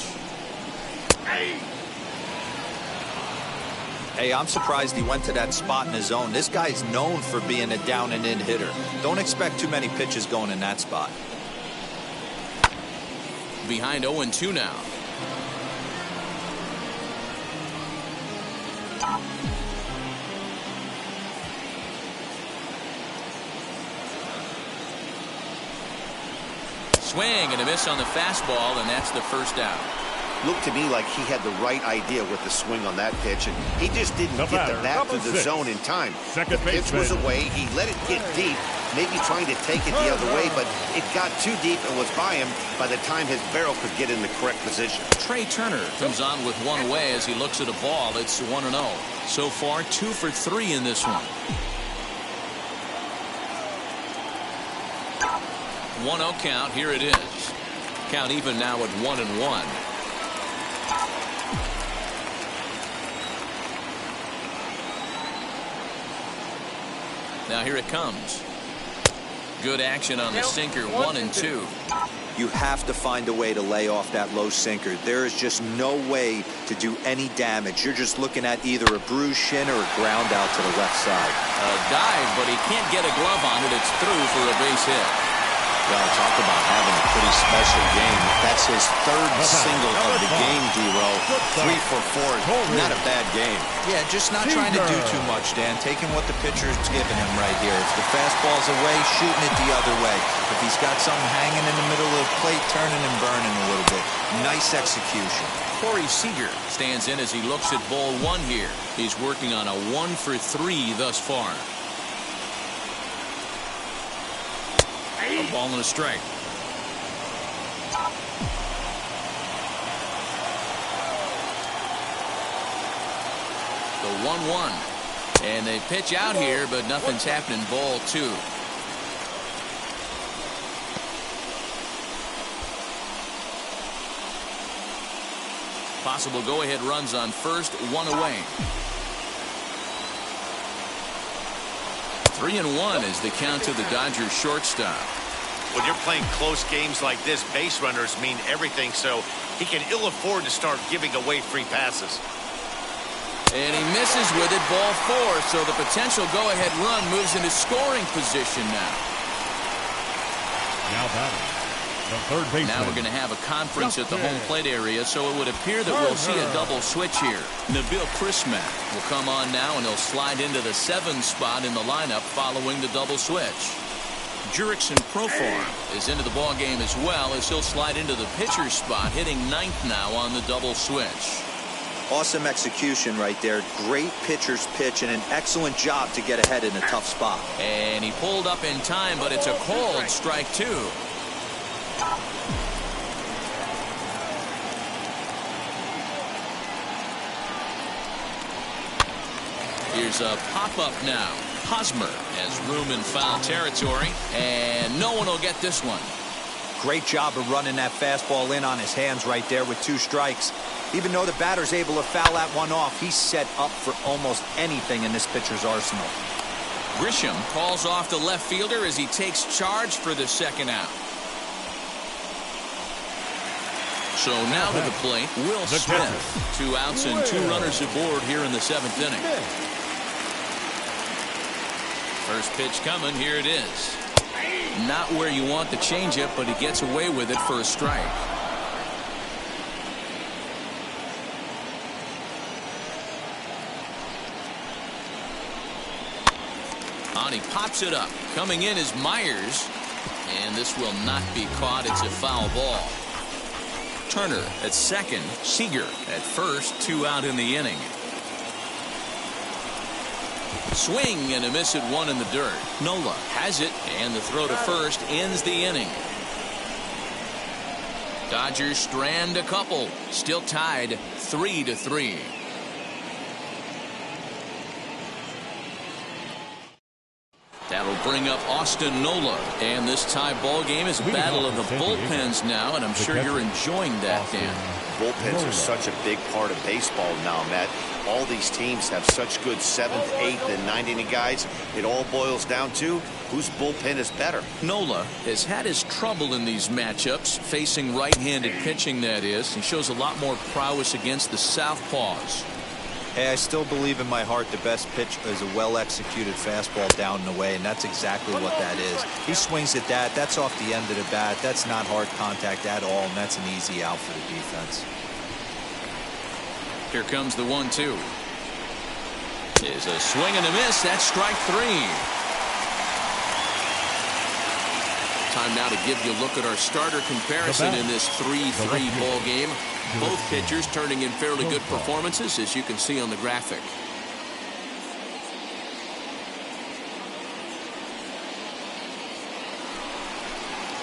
Hey, I'm surprised he went to that spot in his zone. This guy's known for being a down and in hitter. Don't expect too many pitches going in that spot. Behind 0-2 now. Swing and a miss on the fastball, and that's the first out. Looked to me like he had the right idea with the swing on that pitch, and he just didn't get the bat to the zone in time. The pitch was away. He let it get deep, maybe trying to take it the other way, but it got too deep and was by him by the time his barrel could get in the correct position. Trey Turner comes on with 1 away as he looks at a ball. It's 1-0. So far, 2 for 3 in this one. 1-0 count. Here it is. Count even now at 1-1. Now here it comes. Good action on the sinker. 1-2. You have to find a way to lay off that low sinker. There is just no way to do any damage. You're just looking at either a bruised shin or a ground out to the left side. A dive, but he can't get a glove on it. It's through for a base hit. Well, talk about having a pretty special game. That's his 3rd single of the game, D-Row. 3 for 4. Not a bad game. Yeah, just not trying to do too much, Dan. Taking what the pitcher's giving him right here. If the fastball's away, shooting it the other way. If he's got something hanging in the middle of the plate, turning and burning a little bit. Nice execution. Corey Seager stands in as he looks at ball 1 here. He's working on a 1 for 3 thus far. A ball and a strike. The 1-1. And they pitch out here, but nothing's happening. Ball 2. Possible go-ahead runs on first, 1 away. 3-1 is the count to the Dodgers shortstop. When you're playing close games like this, base runners mean everything, so he can ill afford to start giving away free passes. And he misses with it, ball 4. So the potential go-ahead run moves into scoring position now. Now batting, the third baseman. Now we're going to have a conference at the home plate area, so it would appear that we'll see a double switch here. Nabil Chrismat will come on now, and he'll slide into the 7 spot in the lineup following the double switch. Jurickson Profar is into the ball game as well, as he'll slide into the pitcher's spot, hitting 9th now on the double switch. Awesome execution right there. Great pitcher's pitch and an excellent job to get ahead in a tough spot. And he pulled up in time, but it's a called strike 2. Here's a pop-up now. Hosmer has room in foul territory, and no one will get this one. Great job of running that fastball in on his hands right there with 2 strikes. Even though the batter's able to foul that one off, he's set up for almost anything in this pitcher's arsenal. Grisham calls off the left fielder as he takes charge for the second out. So now to the plate, Will Smith. 2 outs and 2 runners aboard here in the 7th inning. First pitch coming, here it is. Not where you want the changeup, but he gets away with it for a strike. On, he pops it up. Coming in is Myers, and this will not be caught. It's a foul ball. Turner at second, Seager at first, 2 out in the inning. Swing and a miss at 1 in the dirt. Nola has it, and the throw to first ends the inning. Dodgers strand a couple, still tied 3-3. That'll bring up Austin Nola, and this tie ball game is a battle of the bullpens now, and I'm sure you're enjoying that, Dan. Bullpens are such a big part of baseball now, Matt. All these teams have such good 7th, 8th, and 9th inning guys. It all boils down to whose bullpen is better. Nola has had his trouble in these matchups, facing right-handed pitching, that is. He shows a lot more prowess against the southpaws. Hey, I still believe in my heart the best pitch is a well-executed fastball down and away, and that's exactly what that is. He swings at that. That's off the end of the bat. That's not hard contact at all, and that's an easy out for the defense. Here comes the 1-2. Is a swing and a miss. That's strike 3. Time now to give you a look at our starter comparison in this 3-3 ball game. Both pitchers turning in fairly good performances, as you can see on the graphic.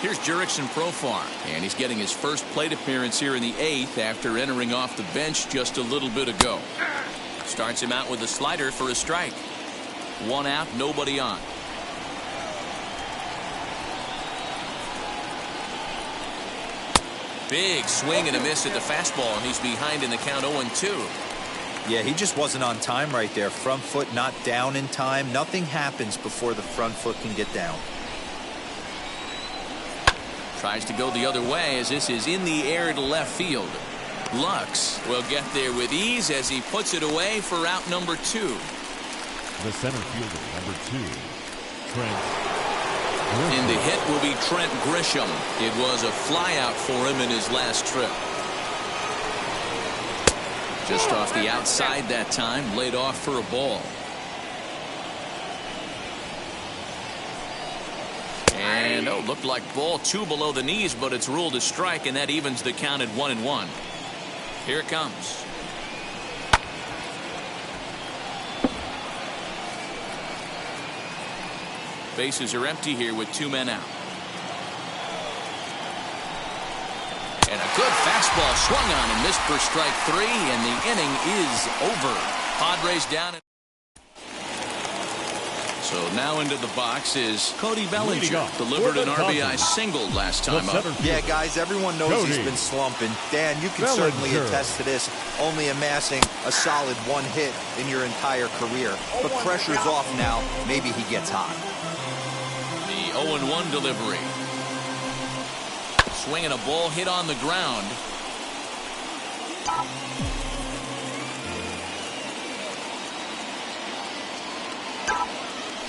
Here's Jurickson Profar, and he's getting his first plate appearance here in the 8th after entering off the bench just a little bit ago. Starts him out with a slider for a strike. 1 out, nobody on. Big swing and a miss at the fastball, and he's behind in the count 0-2. Yeah, he just wasn't on time right there. Front foot not down in time. Nothing happens before the front foot can get down. Tries to go the other way as this is in the air to left field. Lux will get there with ease as he puts it away for out number 2. The center fielder, number 2, Trent. And the hit will be Trent Grisham. It was a flyout for him in his last trip. Just off the outside that time, laid off for a ball. And looked like ball 2 below the knees, but it's ruled a strike, and that evens the count at 1-1. Here it comes. Bases are empty here with 2 men out. And a good fastball swung on and missed for strike 3, and the inning is over. Padres down. So now into the box is Cody Bellinger. Delivered an RBI single last time up. Yeah, guys, everyone knows he's been slumping. Dan, you can certainly attest to this, only amassing a solid 1 hit in your entire career. But pressure's off now. Maybe he gets hot. The 0-1 delivery. Swinging a ball hit on the ground.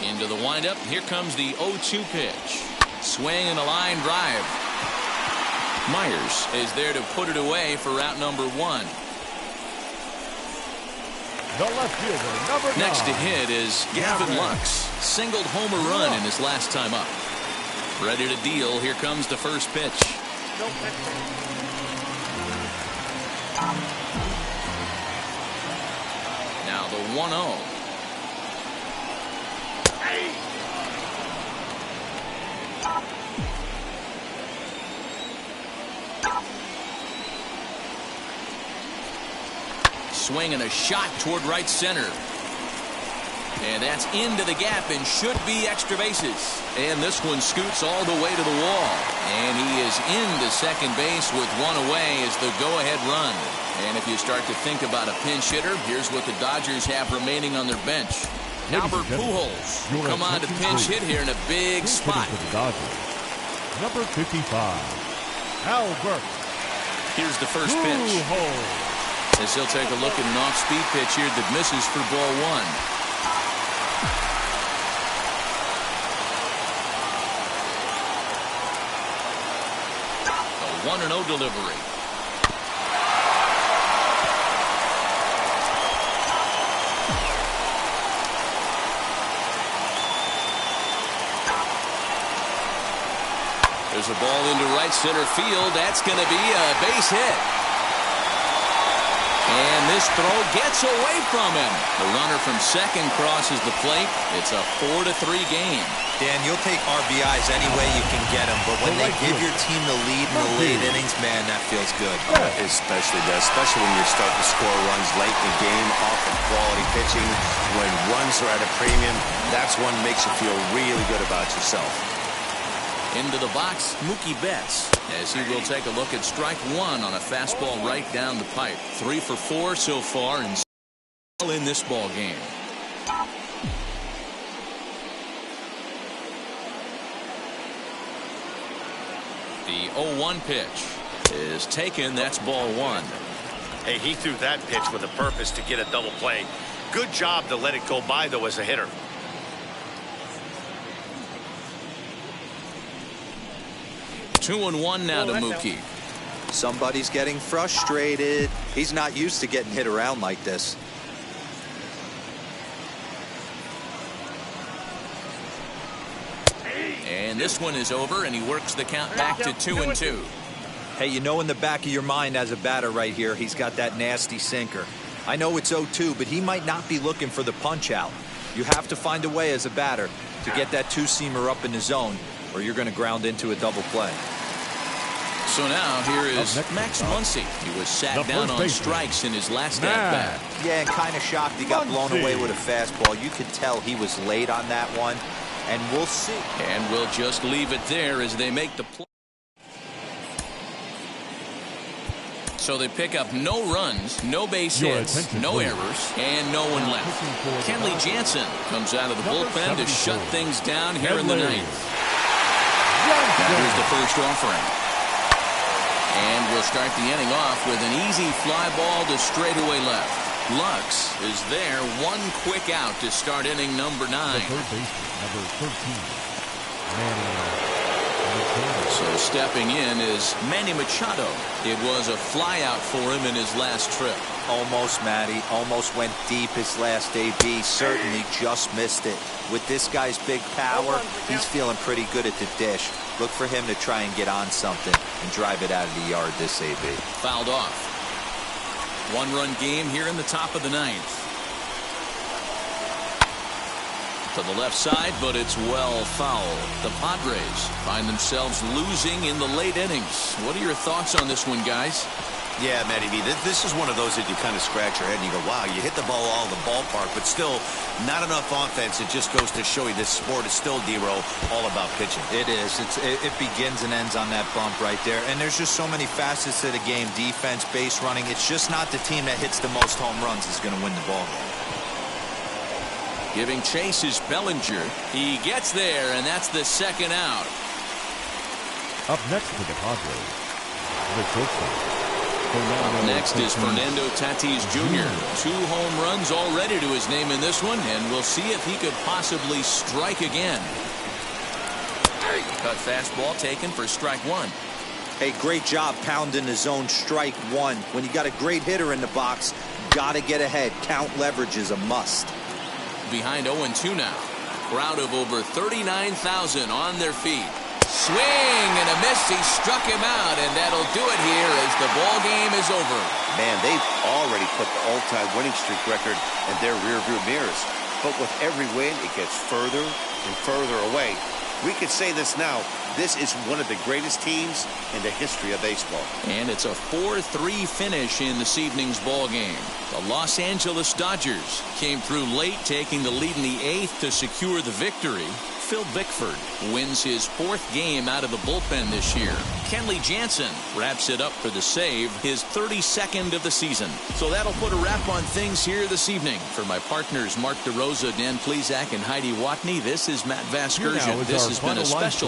Into the windup. Here comes the 0-2 pitch. Swing and a line drive. Myers is there to put it away for out number 1. The left fielder, number 9. Next to hit is Gavin Lux. Singled homer run in his last time up. Ready to deal. Here comes the first pitch. Now the 1-0. Swing and a shot toward right center. And that's into the gap and should be extra bases. And this one scoots all the way to the wall. And he is into second base with one away as the go-ahead run. And if you start to think about a pinch hitter, here's what the Dodgers have remaining on their bench. Albert Pujols will come on to pinch hit here in a big spot. For the Dodgers. Number 55, Albert. Here's the first pitch. As he'll take a look at an off-speed pitch here that misses for ball 1. A 1-0 delivery. There's a ball into right center field. That's going to be a base hit. And this throw gets away from him. The runner from second crosses the plate. It's a 4-3 game. Dan, you'll take RBIs any way you can get them, but when they give your team the lead in the late innings, man, that feels good. Especially when you're starting to score runs late in the game off of quality pitching. When runs are at a premium, that's one makes you feel really good about yourself. Into the box, Mookie Betts, as he will take a look at strike 1 on a fastball right down the pipe. 3 for 4 so far and in this ball game. The 0-1 pitch is taken. That's ball 1. Hey, he threw that pitch with a purpose to get a double play. Good job to let it go by, though, as a hitter. Two and 1 now to Mookie. Somebody's getting frustrated. He's not used to getting hit around like this. And this one is over, and he works the count back to 2-2. Hey, you know in the back of your mind as a batter right here, he's got that nasty sinker. I know it's 0-2, but he might not be looking for the punch out. You have to find a way as a batter to get that two-seamer up in the zone, or you're going to ground into a double play. So now here is Max Muncie. He was sat down on strikes in his last at-bat. Yeah, and kind of shocked he got blown away with a fastball. You could tell he was late on that one, and we'll see. And we'll just leave it there as they make the play. So they pick up no runs, no base hits, no errors, and no one left. Kenley Jansen comes out of the bullpen to shut things down here in the ninth. Now here's the first offering. And we'll start the inning off with an easy fly ball to straightaway left. Lux is there, one quick out to start inning number 9. The third baseman, number 13, Manny Machado. So stepping in is Manny Machado. It was a fly out for him in his last trip. Almost, Matty. Almost went deep his last AB. Certainly just missed it. With this guy's big power, he's feeling pretty good at the dish. Look for him to try and get on something and drive it out of the yard this AB. Fouled off. 1-run game here in the top of the 9th. To the left side, but it's well fouled. The Padres find themselves losing in the late innings. What are your thoughts on this one, guys? Yeah, Matty B, this is one of those that you kind of scratch your head and you go, wow, you hit the ball all the ballpark, but still not enough offense. It just goes to show you this sport is still, D-Row, all about pitching. It is. It begins and ends on that bump right there. And there's just so many facets to the game. Defense, base running. It's just not the team that hits the most home runs is going to win the ball game. Giving chase is Bellinger. He gets there, and that's the second out. Up next for the Padres, the shortstop, Next is Fernando Tatis Jr. 2 home runs already to his name in this one, and we'll see if he could possibly strike again. Cut fastball taken for strike 1. Hey, great job pounding the zone strike 1. When you got a great hitter in the box, gotta get ahead. Count leverage is a must. Behind 0-2 now. Crowd of over 39,000 on their feet. Swing and a miss. He struck him out, and that'll do it here as the ball game is over. Man, they've already put the all-time winning streak record in their rearview mirrors. But with every win, it gets further and further away. We could say this now. This is one of the greatest teams in the history of baseball. And it's a 4-3 finish in this evening's ball game. The Los Angeles Dodgers came through late, taking the lead in the 8th to secure the victory. Phil Bickford wins his 4th game out of the bullpen this year. Kenley Jansen wraps it up for the save, his 32nd of the season. So that'll put a wrap on things here this evening. For my partners Mark DeRosa, Dan Plesac, and Heidi Watney, this is Matt Vasgersian. This has been a special